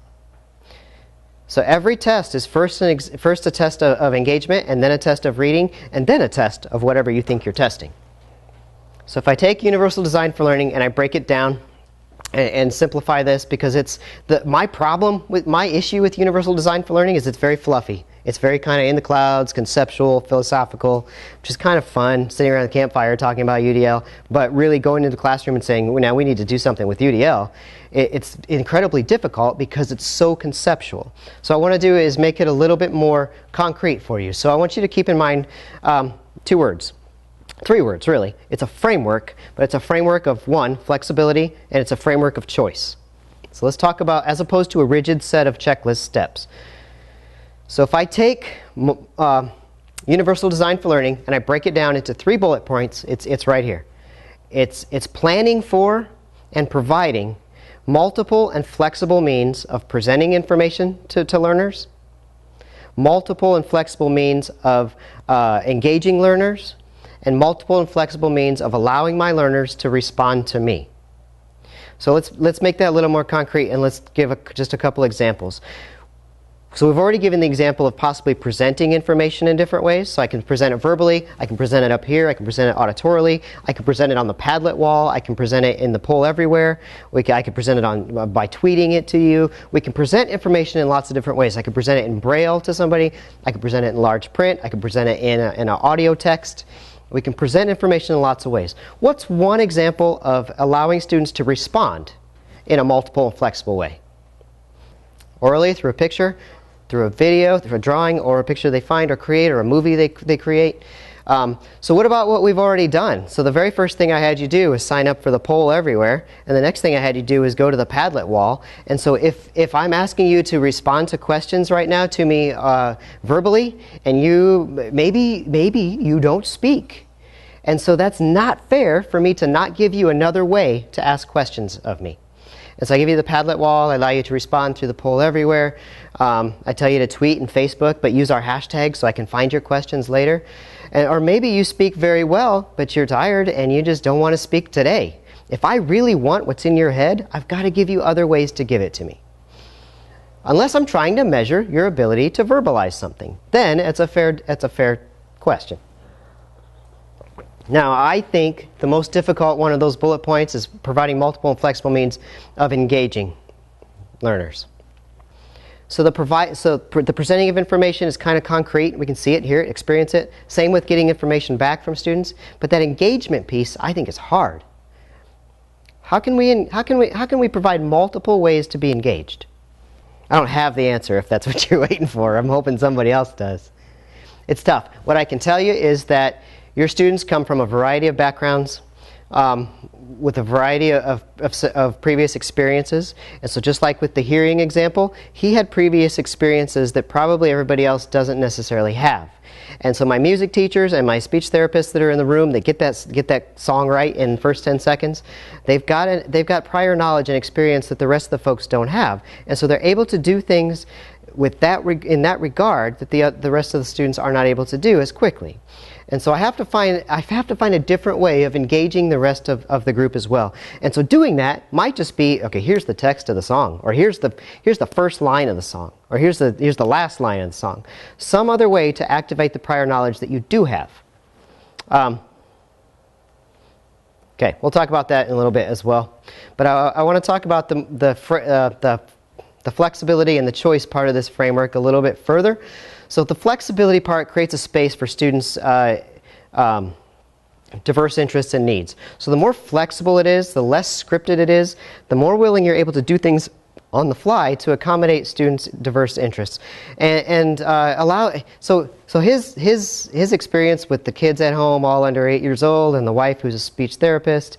So every test is first a test of engagement, and then a test of reading, and then a test of whatever you think you're testing. So if I take Universal Design for Learning and I break it down and simplify this, because it's my issue with Universal Design for Learning is it's very fluffy. It's very kind of in the clouds, conceptual, philosophical, which is kind of fun, sitting around the campfire talking about UDL, but really going into the classroom and saying, well, now we need to do something with UDL, it's incredibly difficult because it's so conceptual. So what I want to do is make it a little bit more concrete for you. So I want you to keep in mind 2 words. 3 words, really. It's a framework, but it's a framework of 1, flexibility, and it's a framework of choice. So let's talk about, as opposed to a rigid set of checklist steps. So if I take Universal Design for Learning and I break it down into 3 bullet points, it's right here. It's planning for and providing multiple and flexible means of presenting information to learners, multiple and flexible means of engaging learners, and multiple and flexible means of allowing my learners to respond to me. So let's make that a little more concrete, and let's give just a couple examples. So we've already given the example of possibly presenting information in different ways. So I can present it verbally, I can present it up here, I can present it auditorily, I can present it on the Padlet wall, I can present it in the poll everywhere, I can present it by tweeting it to you. We can present information in lots of different ways. I can present it in Braille to somebody, I can present it in large print, I can present it in an audio text. We can present information in lots of ways. What's one example of allowing students to respond in a multiple and flexible way? Orally, through a picture, through a video, through a drawing, or a picture they find or create, or a movie they create. So what about what we've already done? So the very first thing I had you do is sign up for the poll everywhere, and the next thing I had you do is go to the Padlet wall. And so if I'm asking you to respond to questions right now to me verbally, and maybe you don't speak. And so that's not fair for me to not give you another way to ask questions of me. And so I give you the Padlet wall, I allow you to respond through the poll everywhere. I tell you to tweet and Facebook, but use our hashtag so I can find your questions later. Or maybe you speak very well, but you're tired and you just don't want to speak today. If I really want what's in your head, I've got to give you other ways to give it to me. unless I'm trying to measure your ability to verbalize something. Then it's a fair question. Now, I think the most difficult one of those bullet points is providing multiple and flexible means of engaging learners. So the presenting of information is kind of concrete. We can see it, hear it, experience it. Same with getting information back from students. But that engagement piece, I think, is hard. How can we provide multiple ways to be engaged? I don't have the answer if that's what you're waiting for. I'm hoping somebody else does. It's tough. What I can tell you is that your students come from a variety of backgrounds, with a variety of previous experiences. And so just like with the hearing example, he had previous experiences that probably everybody else doesn't necessarily have. And so my music teachers and my speech therapists that are in the room, they get that song right in the first 10 seconds. They've got prior knowledge and experience that the rest of the folks don't have. And so they're able to do things with in that regard that the rest of the students are not able to do as quickly. And so I have to find a different way of engaging the rest of the group as well. And so doing that might just be, okay, here's the text of the song, or here's the first line of the song, or here's the last line of the song. Some other way to activate the prior knowledge that you do have. Okay, we'll talk about that in a little bit as well. But I want to talk about the flexibility and the choice part of this framework a little bit further. So the flexibility part creates a space for students' diverse interests and needs. So the more flexible it is, the less scripted it is, the more willing you're able to do things on the fly to accommodate students' diverse interests. So his experience with the kids at home, all under 8 years old, and the wife who's a speech therapist,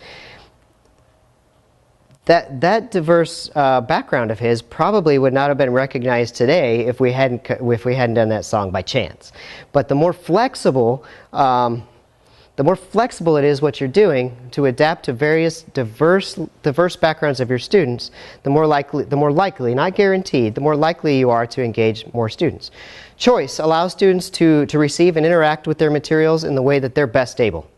that diverse background of his probably would not have been recognized today if we hadn't done that song by chance. But the more flexible it is what you're doing to adapt to various diverse backgrounds of your students, the more likely, not guaranteed, the more likely you are to engage more students. Choice allows students to receive and interact with their materials in the way that they're best able.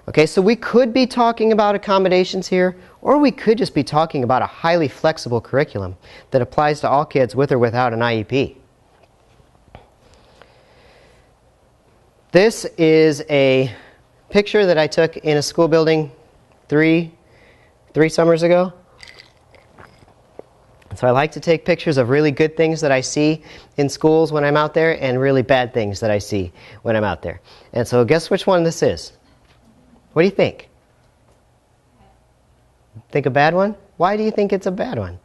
Okay, so we could be talking about accommodations here, or we could just be talking about a highly flexible curriculum that applies to all kids with or without an IEP. This is a picture that I took in a school building three summers ago. So I like to take pictures of really good things that I see in schools when I'm out there and really bad things that I see when I'm out there. And so guess which one this is? What do you think? Think a bad one? Why do you think it's a bad one?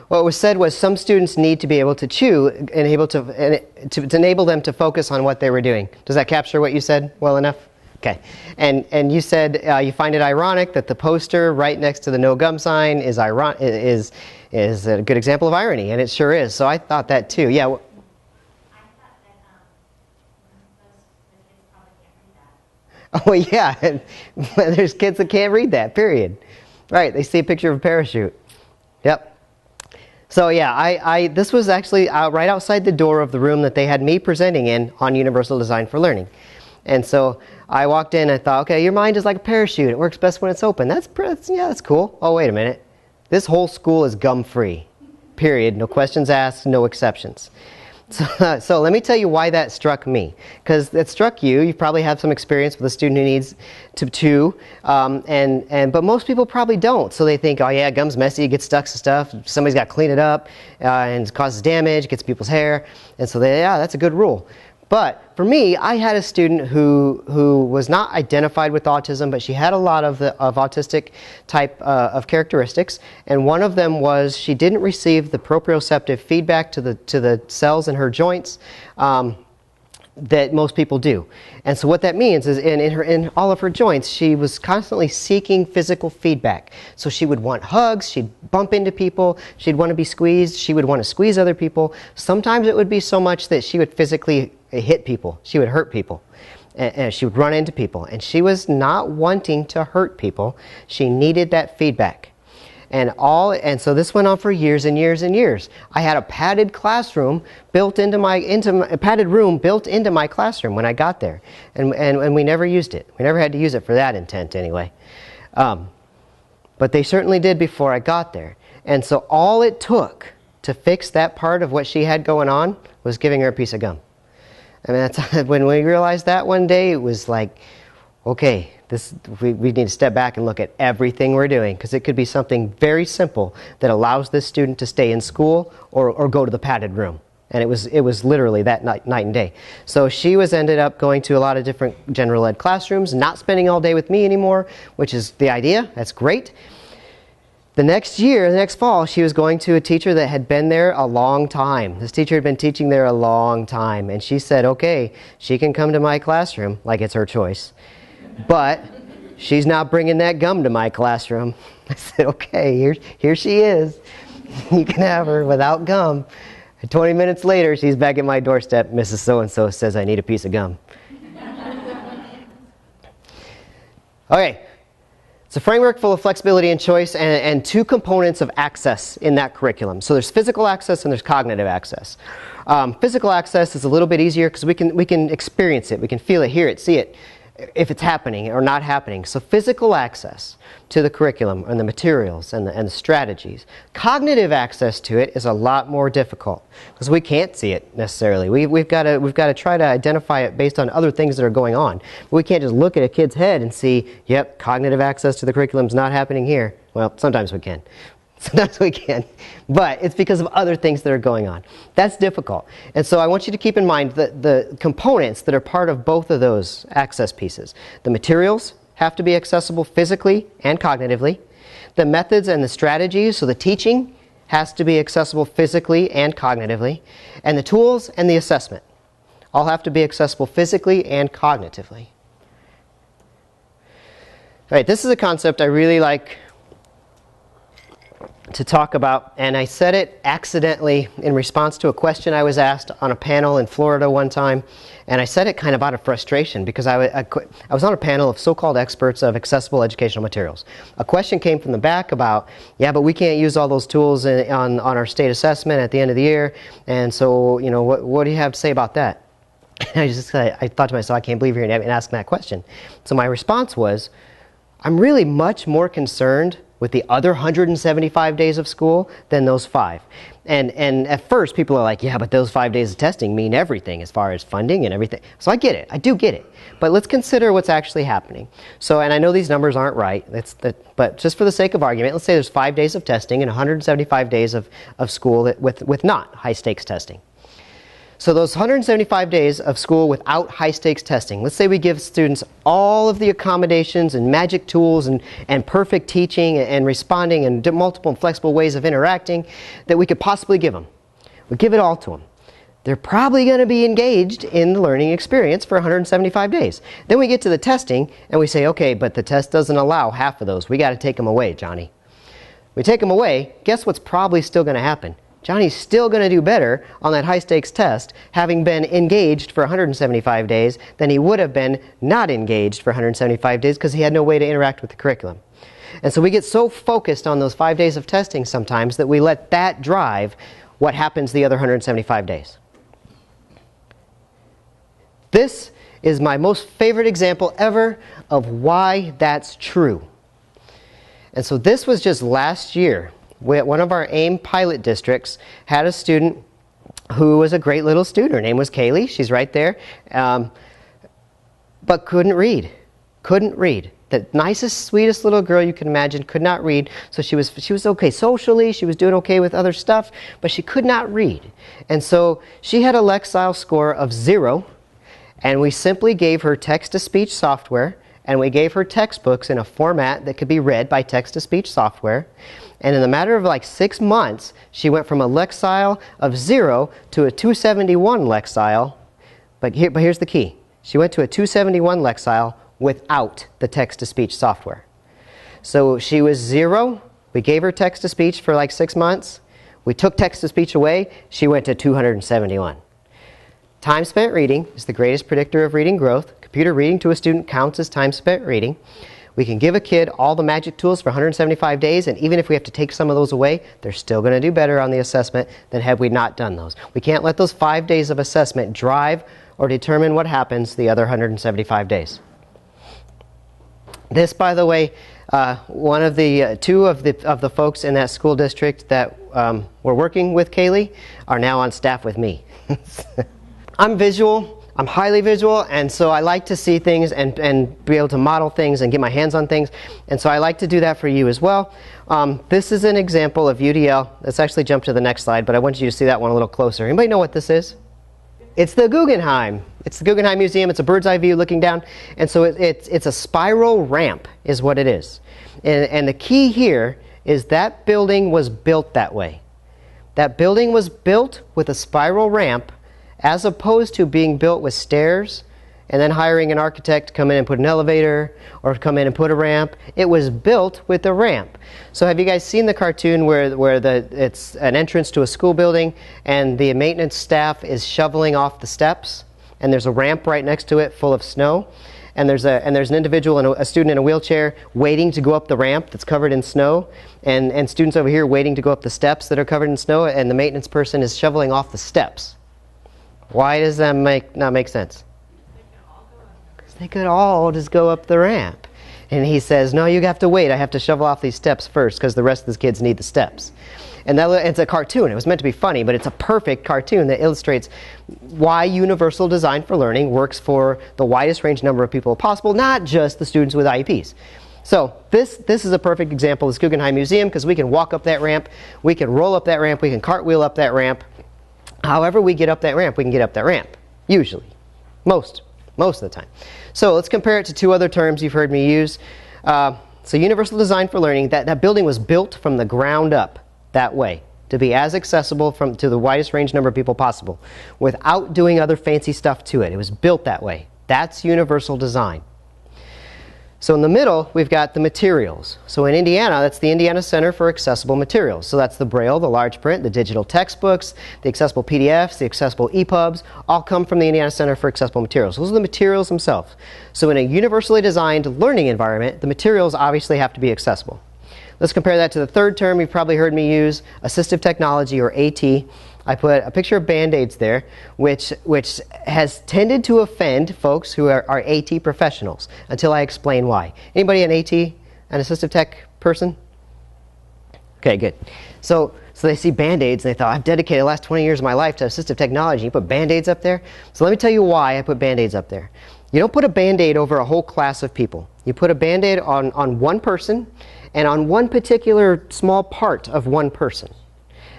What was said was some students need to be able to chew and to enable them to focus on what they were doing. Does that capture what you said well enough? Okay. And you said you find it ironic that the poster right next to the no gum sign is a good example of irony, and it sure is. So I thought that too. Yeah. Oh, yeah, there's kids that can't read that, period. Right, they see a picture of a parachute. Yep. So, yeah, this was actually right outside the door of the room that they had me presenting in on Universal Design for Learning. And so I walked in and I thought, okay, your mind is like a parachute. It works best when it's open. That's cool. Oh, wait a minute. This whole school is gum-free, period. No questions asked, no exceptions. So let me tell you why that struck me. Because it struck you. You probably have some experience with a student who needs to chew, but most people probably don't. So they think, oh yeah, gum's messy, it gets stuck to stuff. Somebody's got to clean it up, and it causes damage, gets people's hair. And so that's a good rule. But for me, I had a student who was not identified with autism, but she had a lot of autistic type of characteristics, and one of them was she didn't receive the proprioceptive feedback to the cells in her joints that most people do. And so what that means is in all of her joints, she was constantly seeking physical feedback. So she would want hugs, she'd bump into people, she'd want to be squeezed, she would want to squeeze other people. Sometimes it would be so much that she would physically hit people, she would hurt people, and she would run into people. And she was not wanting to hurt people, she needed that feedback. And so this went on for years and years and years. I had a padded classroom built into a padded room built into my classroom when I got there, and we never used it. We never had to use it for that intent anyway. But they certainly did before I got there. And so all it took to fix that part of what she had going on was giving her a piece of gum. I mean, that's, when we realized that one day, it was like, okay, we need to step back and look at everything we're doing, because it could be something very simple that allows this student to stay in school or go to the padded room. And it was literally that night and day. So she ended up going to a lot of different general ed classrooms, not spending all day with me anymore, which is the idea. That's great. The next year, the next fall, she was going to a teacher that had been there a long time. This teacher had been teaching there a long time. And she said, okay, she can come to my classroom, like it's her choice. But she's not bringing that gum to my classroom. I said, okay, here she is. You can have her without gum. 20 minutes later, she's back at my doorstep. Mrs. So-and-so says I need a piece of gum. Okay. It's a framework full of flexibility and choice and two components of access in that curriculum. So there's physical access and there's cognitive access. Physical access is a little bit easier because we can experience it. We can feel it, hear it, see it, if it's happening or not happening. So physical access to the curriculum and the materials and the strategies. Cognitive access to it is a lot more difficult because we can't see it necessarily. We've got to try to identify it based on other things that are going on. We can't just look at a kid's head and see, yep, cognitive access to the curriculum is not happening here. Well, sometimes we can. Sometimes we can. But it's because of other things that are going on. That's difficult. And so I want you to keep in mind the components that are part of both of those access pieces. The materials have to be accessible physically and cognitively. The methods and the strategies, so the teaching, has to be accessible physically and cognitively. And the tools and the assessment all have to be accessible physically and cognitively. All right, this is a concept I really like to talk about, and I said it accidentally in response to a question I was asked on a panel in Florida one time, and I said it kind of out of frustration because I was on a panel of so-called experts of accessible educational materials. A question came from the back about, yeah, but we can't use all those tools on our state assessment at the end of the year, and so, you know, what do you have to say about that? And I thought to myself, I can't believe you're asking that question. So my response was, I'm really much more concerned with the other 175 days of school than those 5. And at first people are like, yeah, but those 5 days of testing mean everything as far as funding and everything. So I get it. I do get it. But let's consider what's actually happening. So, and I know these numbers aren't right, but just for the sake of argument, let's say there's 5 days of testing and 175 days of school with not high-stakes testing. So those 175 days of school without high-stakes testing, let's say we give students all of the accommodations and magic tools and perfect teaching and responding and multiple and flexible ways of interacting that we could possibly give them. We give it all to them. They're probably going to be engaged in the learning experience for 175 days. Then we get to the testing and we say, okay, but the test doesn't allow half of those. We got to take them away, Johnny. We take them away, guess what's probably still going to happen? Johnny's still going to do better on that high-stakes test having been engaged for 175 days than he would have been not engaged for 175 days because he had no way to interact with the curriculum. And so we get so focused on those 5 days of testing sometimes that we let that drive what happens the other 175 days. This is my most favorite example ever of why that's true. And so this was just last year. One of our AIM pilot districts had a student who was a great little student. Her name was Kaylee. She's right there. But couldn't read. Couldn't read. The nicest, sweetest little girl you can imagine could not read. So she was okay socially. She was doing okay with other stuff. But she could not read. And so she had a Lexile score of 0. And we simply gave her text-to-speech software. And we gave her textbooks in a format that could be read by text-to-speech software. And in the matter of like 6 months, she went from a Lexile of 0 to a 271 Lexile. But here's the key. She went to a 271 Lexile without the text-to-speech software. So she was 0. We gave her text-to-speech for like 6 months. We took text-to-speech away. She went to 271. Time spent reading is the greatest predictor of reading growth. Computer reading to a student counts as time spent reading. We can give a kid all the magic tools for 175 days, and even if we have to take some of those away, they're still going to do better on the assessment than had we not done those. We can't let those 5 days of assessment drive or determine what happens the other 175 days. This, by the way, One of the two of the folks in that school district that were working with Kaylee are now on staff with me. I'm visual. I'm highly visual, and so I like to see things and be able to model things and get my hands on things, and so I like to do that for you as well. This is an example of UDL. Let's actually jump to the next slide, but I want you to see that one a little closer. Anybody know what this is? It's the Guggenheim. It's the Guggenheim Museum. It's a bird's eye view looking down, and so it's a spiral ramp is what it is. And the key here is that building was built that way. That building was built with a spiral ramp, as opposed to being built with stairs and then hiring an architect to come in and put an elevator or come in and put a ramp. It was built with a ramp. So have you guys seen the cartoon where it's an entrance to a school building and the maintenance staff is shoveling off the steps, and there's a ramp right next to it full of snow, and there's an individual and a student in a wheelchair waiting to go up the ramp that's covered in snow, and students over here waiting to go up the steps that are covered in snow, and the maintenance person is shoveling off the steps. Why does that not make sense? Because they could all just go up the ramp. And he says, no, you have to wait. I have to shovel off these steps first because the rest of the kids need the steps. And it's a cartoon. It was meant to be funny, but it's a perfect cartoon that illustrates why universal design for learning works for the widest range number of people possible, not just the students with IEPs. So this is a perfect example of this Guggenheim Museum, because we can walk up that ramp, we can roll up that ramp, we can cartwheel up that ramp. However we get up that ramp, we can get up that ramp, usually, most of the time. So let's compare it to two other terms you've heard me use. So universal design for learning, that building was built from the ground up that way, to be as accessible to the widest range number of people possible, without doing other fancy stuff to it. It was built that way. That's universal design. So in the middle, we've got the materials. So in Indiana, that's the Indiana Center for Accessible Materials. So that's the Braille, the large print, the digital textbooks, the accessible PDFs, the accessible EPUBs, all come from the Indiana Center for Accessible Materials. Those are the materials themselves. So in a universally designed learning environment, the materials obviously have to be accessible. Let's compare that to the third term you've probably heard me use, Assistive Technology, or AT. I put a picture of Band-Aids there, which has tended to offend folks who are AT professionals, until I explain why. Anybody an AT, an Assistive Tech person? Okay, good. So they see Band-Aids and they thought, I've dedicated the last 20 years of my life to Assistive Technology. You put Band-Aids up there? So let me tell you why I put Band-Aids up there. You don't put a Band-Aid over a whole class of people. You put a Band-Aid on one person and on one particular small part of one person.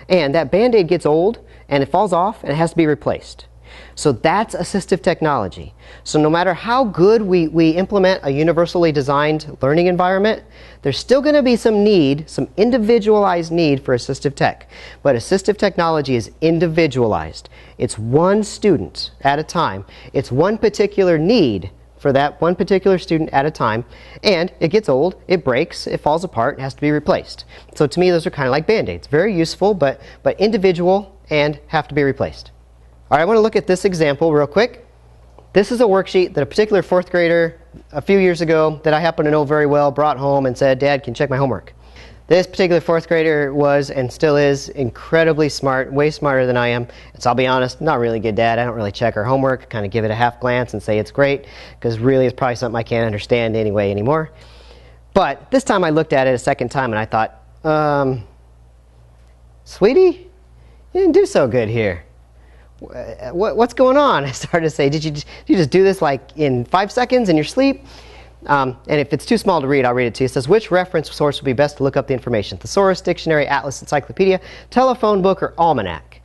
And that Band-Aid gets old, and it falls off, and it has to be replaced. So that's assistive technology. So no matter how good we implement a universally designed learning environment, there's still going to be some need, some individualized need for assistive tech. But assistive technology is individualized. It's one student at a time. It's one particular need for that one particular student at a time, and it gets old, it breaks, it falls apart, it has to be replaced. So to me, those are kind of like Band-Aids. Very useful, but individual and have to be replaced. All right, I want to look at this example real quick. This is a worksheet that a particular fourth grader a few years ago that I happen to know very well brought home and said, Dad, can you check my homework? This particular fourth grader was, and still is, incredibly smart, way smarter than I am. And so I'll be honest, not really good dad. I don't really check her homework, kind of give it a half glance and say it's great, because really it's probably something I can't understand anymore. But this time I looked at it a second time and I thought, sweetie, you didn't do so good here. What's going on? I started to say, did you just do this like in 5 seconds in your sleep? And if it's too small to read, I'll read it to you. It says, which reference source would be best to look up the information? Thesaurus, dictionary, atlas, encyclopedia, telephone book, or almanac?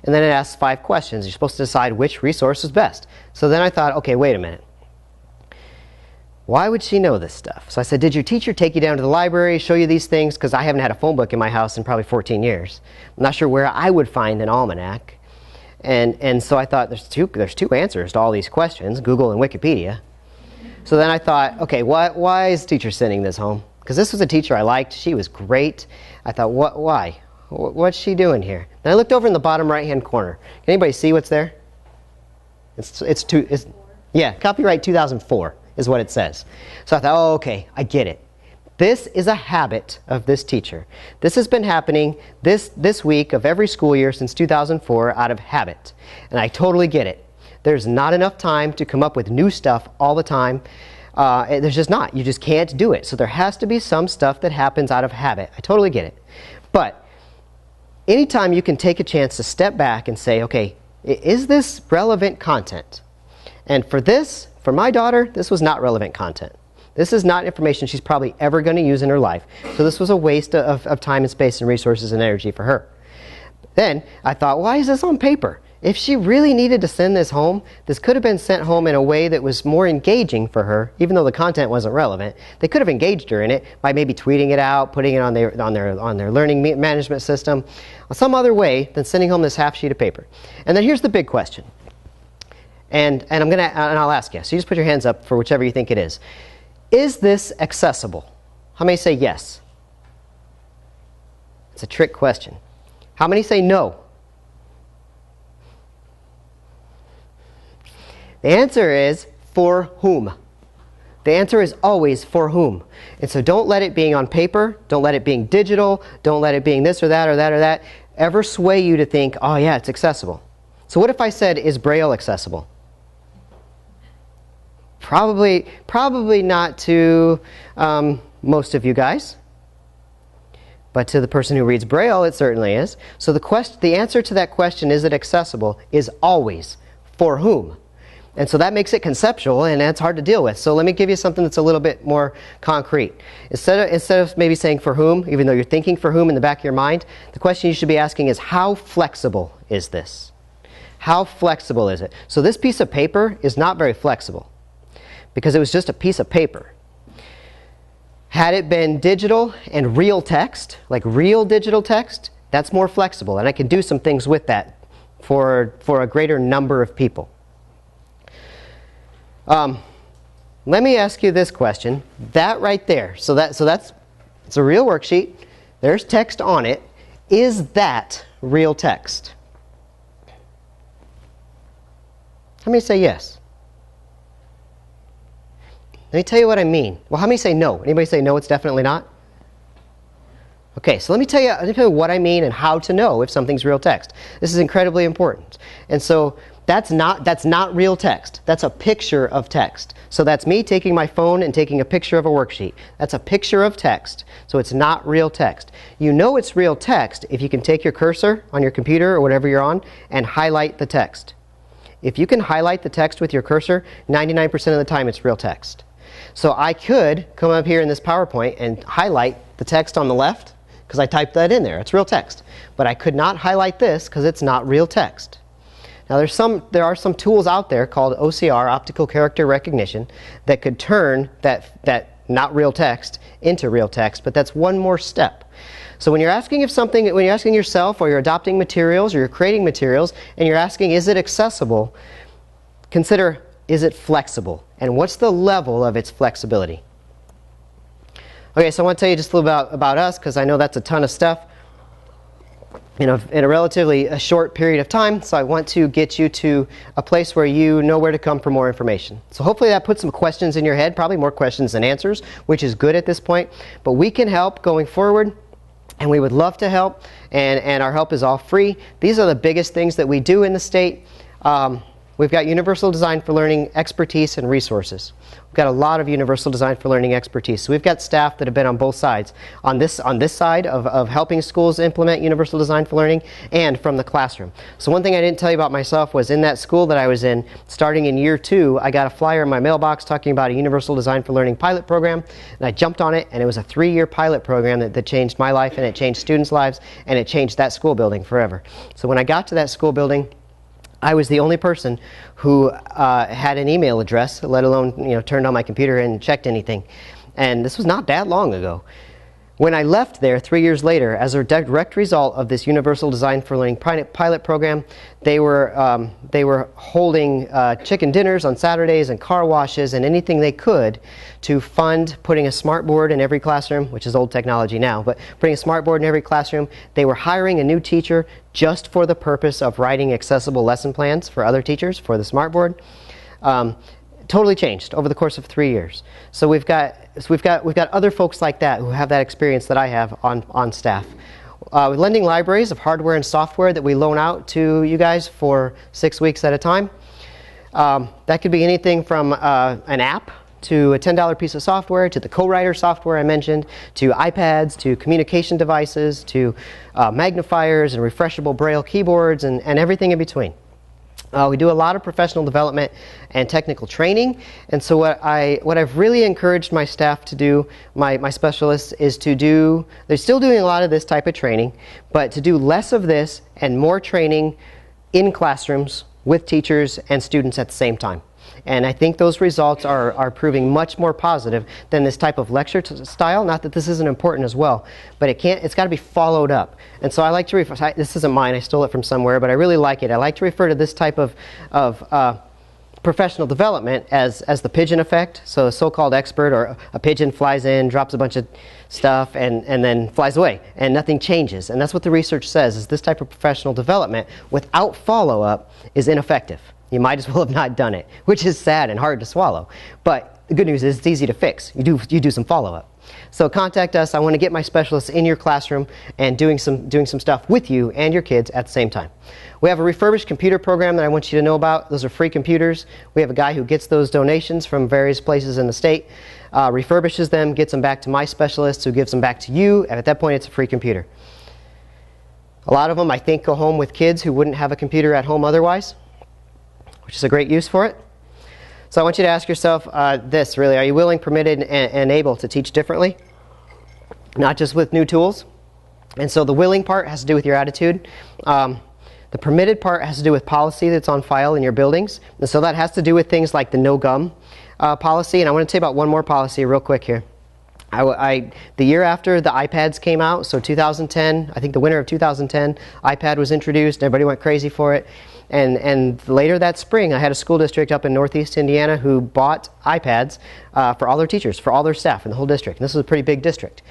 And then it asks 5 questions. You're supposed to decide which resource is best. So then I thought, okay, wait a minute. Why would she know this stuff? So I said, did your teacher take you down to the library, show you these things? Because I haven't had a phone book in my house in probably 14 years. I'm not sure where I would find an almanac. And so I thought, there's two answers to all these questions, Google and Wikipedia. So then I thought, okay, why is the teacher sending this home? Because this was a teacher I liked. She was great. I thought, why? What's she doing here? Then I looked over in the bottom right-hand corner. Can anybody see what's there? Yeah, copyright 2004 is what it says. So I thought, oh, okay, I get it. This is a habit of this teacher. This has been happening this week of every school year since 2004 out of habit. And I totally get it. There's not enough time to come up with new stuff all the time. There's just not. You just can't do it. So there has to be some stuff that happens out of habit. I totally get it. But anytime you can take a chance to step back and say, okay, is this relevant content? And for my daughter, this was not relevant content. This is not information she's probably ever going to use in her life. So this was a waste of time and space and resources and energy for her. Then I thought, why is this on paper? If she really needed to send this home, this could have been sent home in a way that was more engaging for her, even though the content wasn't relevant. They could have engaged her in it by maybe tweeting it out, putting it on their learning management system, some other way than sending home this half sheet of paper. And then here's the big question. And I'll ask you. So you just put your hands up for whichever you think it is. Is this accessible? How many say yes? It's a trick question. How many say no? The answer is for whom. The answer is always for whom. And so don't let it being on paper, don't let it being digital, don't let it being this or that or that or that ever sway you to think, oh yeah, it's accessible. So what if I said, is Braille accessible? Probably not to most of you guys. But to the person who reads Braille, it certainly is. So the answer to that question, is it accessible, is always for whom. And so that makes it conceptual, and that's hard to deal with. So let me give you something that's a little bit more concrete. Instead of maybe saying for whom, even though you're thinking for whom in the back of your mind, the question you should be asking is, how flexible is this? How flexible is it? So this piece of paper is not very flexible because it was just a piece of paper. Had it been digital and real text, like real digital text, that's more flexible, and I can do some things with that for a greater number of people. Let me ask you this question. That right there, so that's it's a real worksheet. There's text on it. Is that real text? How many say yes? Let me tell you what I mean. Well, how many say no? Anybody say no, it's definitely not? Okay, so let me tell you what I mean and how to know if something's real text. This is incredibly important. And so that's not real text. That's a picture of text. So that's me taking my phone and taking a picture of a worksheet. That's a picture of text. So it's not real text. You know it's real text if you can take your cursor on your computer or whatever you're on and highlight the text. If you can highlight the text with your cursor, 99% of the time it's real text. So I could come up here in this PowerPoint and highlight the text on the left because I typed that in there. It's real text. But I could not highlight this because it's not real text. Now there are some tools out there called OCR, optical character recognition, that could turn that not real text into real text, but that's one more step. So when you're asking yourself, or you're adopting materials, or you're creating materials, and you're asking, is it accessible, consider, is it flexible? And what's the level of its flexibility? Okay, so I want to tell you just a little about us, because I know that's a ton of stuff in a relatively short period of time, so I want to get you to a place where you know where to come for more information. So hopefully that puts some questions in your head, probably more questions than answers, which is good at this point. But we can help going forward, and we would love to help, and our help is all free. These are the biggest things that we do in the state. We've got Universal Design for Learning expertise and resources. We've got a lot of Universal Design for Learning expertise. So we've got staff that have been on both sides. On this side of helping schools implement Universal Design for Learning, and from the classroom. So one thing I didn't tell you about myself was, in that school that I was in, starting in year 2, I got a flyer in my mailbox talking about a Universal Design for Learning pilot program, and I jumped on it, and it was a 3-year pilot program that changed my life, and it changed students' lives, and it changed that school building forever. So when I got to that school building, I was the only person who had an email address, let alone turned on my computer and checked anything. And this was not that long ago. When I left there 3 years later, as a direct result of this Universal Design for Learning pilot program, they were holding chicken dinners on Saturdays and car washes and anything they could to fund putting a smart board in every classroom, which is old technology now, but putting a smart board in every classroom. They were hiring a new teacher just for the purpose of writing accessible lesson plans for other teachers for the smart board. Totally changed over the course of 3 years. So we've got other folks like that who have that experience that I have on staff. We're lending libraries of hardware and software that we loan out to you guys for 6 weeks at a time. That could be anything from an app to a $10 piece of software, to the co-writer software I mentioned, to iPads, to communication devices, to magnifiers and refreshable braille keyboards, and everything in between. We do a lot of professional development and technical training, and so what I've really encouraged my staff to do, my specialists, is to do, they're still doing a lot of this type of training, but to do less of this and more training in classrooms with teachers and students at the same time. And I think those results are proving much more positive than this type of lecture style. Not that this isn't important as well, but it's got to be followed up. And so I like to refer, this isn't mine, I stole it from somewhere, but I really like it. I like to refer to this type of professional development as the pigeon effect. So a so-called expert, or a pigeon flies in, drops a bunch of stuff, and then flies away, and nothing changes. And that's what the research says, is this type of professional development without follow-up is ineffective. You might as well have not done it, which is sad and hard to swallow. But the good news is it's easy to fix. You do some follow-up. So contact us. I want to get my specialists in your classroom and doing some stuff with you and your kids at the same time. We have a refurbished computer program that I want you to know about. Those are free computers. We have a guy who gets those donations from various places in the state, refurbishes them, gets them back to my specialists, who gives them back to you, and at that point it's a free computer. A lot of them, I think, go home with kids who wouldn't have a computer at home otherwise, which is a great use for it. So I want you to ask yourself this, really. Are you willing, permitted, and able to teach differently? Not just with new tools. And so the willing part has to do with your attitude. The permitted part has to do with policy that's on file in your buildings. And so that has to do with things like the no gum policy. And I want to tell you about one more policy real quick here. The year after the iPads came out, so 2010, I think the winter of 2010, iPad was introduced. Everybody went crazy for it. And later that spring, I had a school district up in Northeast Indiana who bought iPads for all their teachers, for all their staff in the whole district. And this was a pretty big district.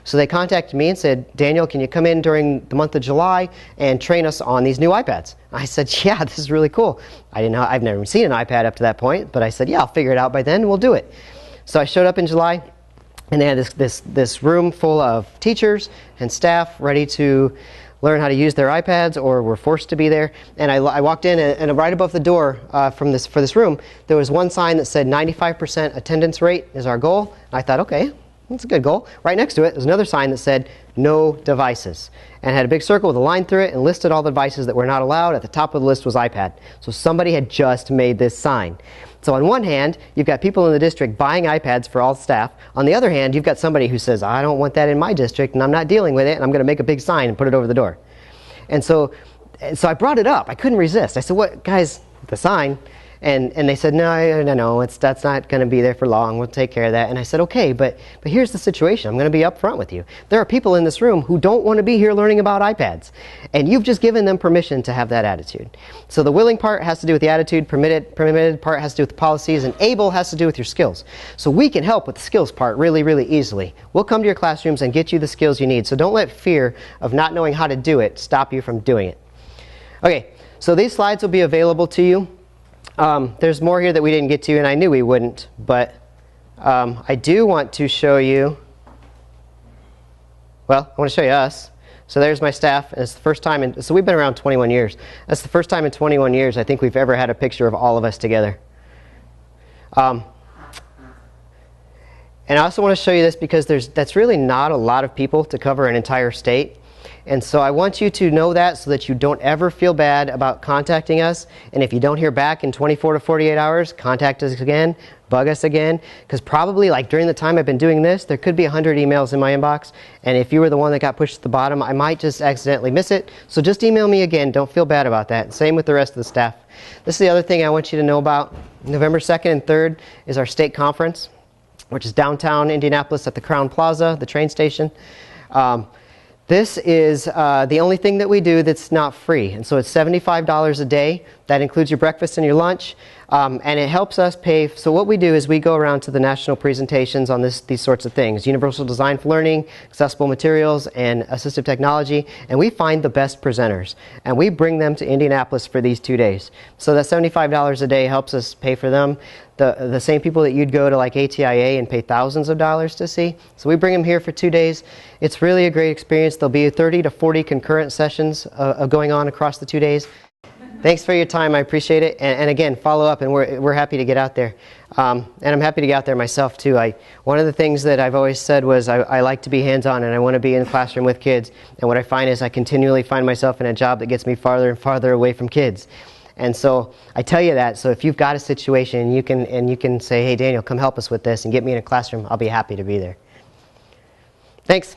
So they contacted me and said, Daniel, can you come in during the month of July and train us on these new iPads? I said, yeah, this is really cool. I've never seen an iPad up to that point, but I said, yeah, I'll figure it out by then, we'll do it. So I showed up in July, and they had this room full of teachers and staff ready to learn how to use their iPads, or were forced to be there. And I walked in, and right above the door for this room, there was one sign that said 95% attendance rate is our goal. And I thought, okay, that's a good goal. Right next to it was another sign that said no devices, and had a big circle with a line through it and listed all the devices that were not allowed. At the top of the list was iPad. So somebody had just made this sign. So on one hand, you've got people in the district buying iPads for all staff. On the other hand, you've got somebody who says, I don't want that in my district, and I'm not dealing with it, and I'm going to make a big sign and put it over the door. And so I brought it up. I couldn't resist. I said, what, guys, the sign? And they said, no, that's not going to be there for long. We'll take care of that. And I said, okay, but here's the situation. I'm going to be upfront with you. There are people in this room who don't want to be here learning about iPads. And you've just given them permission to have that attitude. So the willing part has to do with the attitude, permitted part has to do with the policies, and able has to do with your skills. So we can help with the skills part really, really easily. We'll come to your classrooms and get you the skills you need. So don't let fear of not knowing how to do it stop you from doing it. Okay, so these slides will be available to you. There's more here that we didn't get to, and I knew we wouldn't, but I do want to show you, well, I want to show you us. So there's my staff, and it's the first time, so we've been around 21 years. That's the first time in 21 years I think we've ever had a picture of all of us together. And I also want to show you this because that's really not a lot of people to cover an entire state. And so I want you to know that so that you don't ever feel bad about contacting us. And if you don't hear back in 24 to 48 hours, contact us again, bug us again. Because probably, like during the time I've been doing this, there could be 100 emails in my inbox. And if you were the one that got pushed to the bottom, I might just accidentally miss it. So just email me again. Don't feel bad about that. Same with the rest of the staff. This is the other thing I want you to know about. November 2nd and 3rd is our state conference, which is downtown Indianapolis at the Crown Plaza, the train station. This is the only thing that we do that's not free. And so it's $75 a day. That includes your breakfast and your lunch. And it helps us pay. So what we do is we go around to the national presentations on these sorts of things. Universal Design for Learning, Accessible Materials, and Assistive Technology. And we find the best presenters. And we bring them to Indianapolis for these 2 days. So that $75 a day helps us pay for them. The same people that you'd go to like ATIA and pay thousands of dollars to see. So we bring them here for 2 days. It's really a great experience. There'll be 30 to 40 concurrent sessions going on across the 2 days. Thanks for your time. I appreciate it. And again, follow up, and we're happy to get out there. And I'm happy to get out there myself, too. One of the things that I've always said was I like to be hands-on, and I want to be in the classroom with kids. And what I find is I continually find myself in a job that gets me farther and farther away from kids. And so I tell you that, so if you've got a situation and you can say, hey, Daniel, come help us with this and get me in a classroom, I'll be happy to be there. Thanks.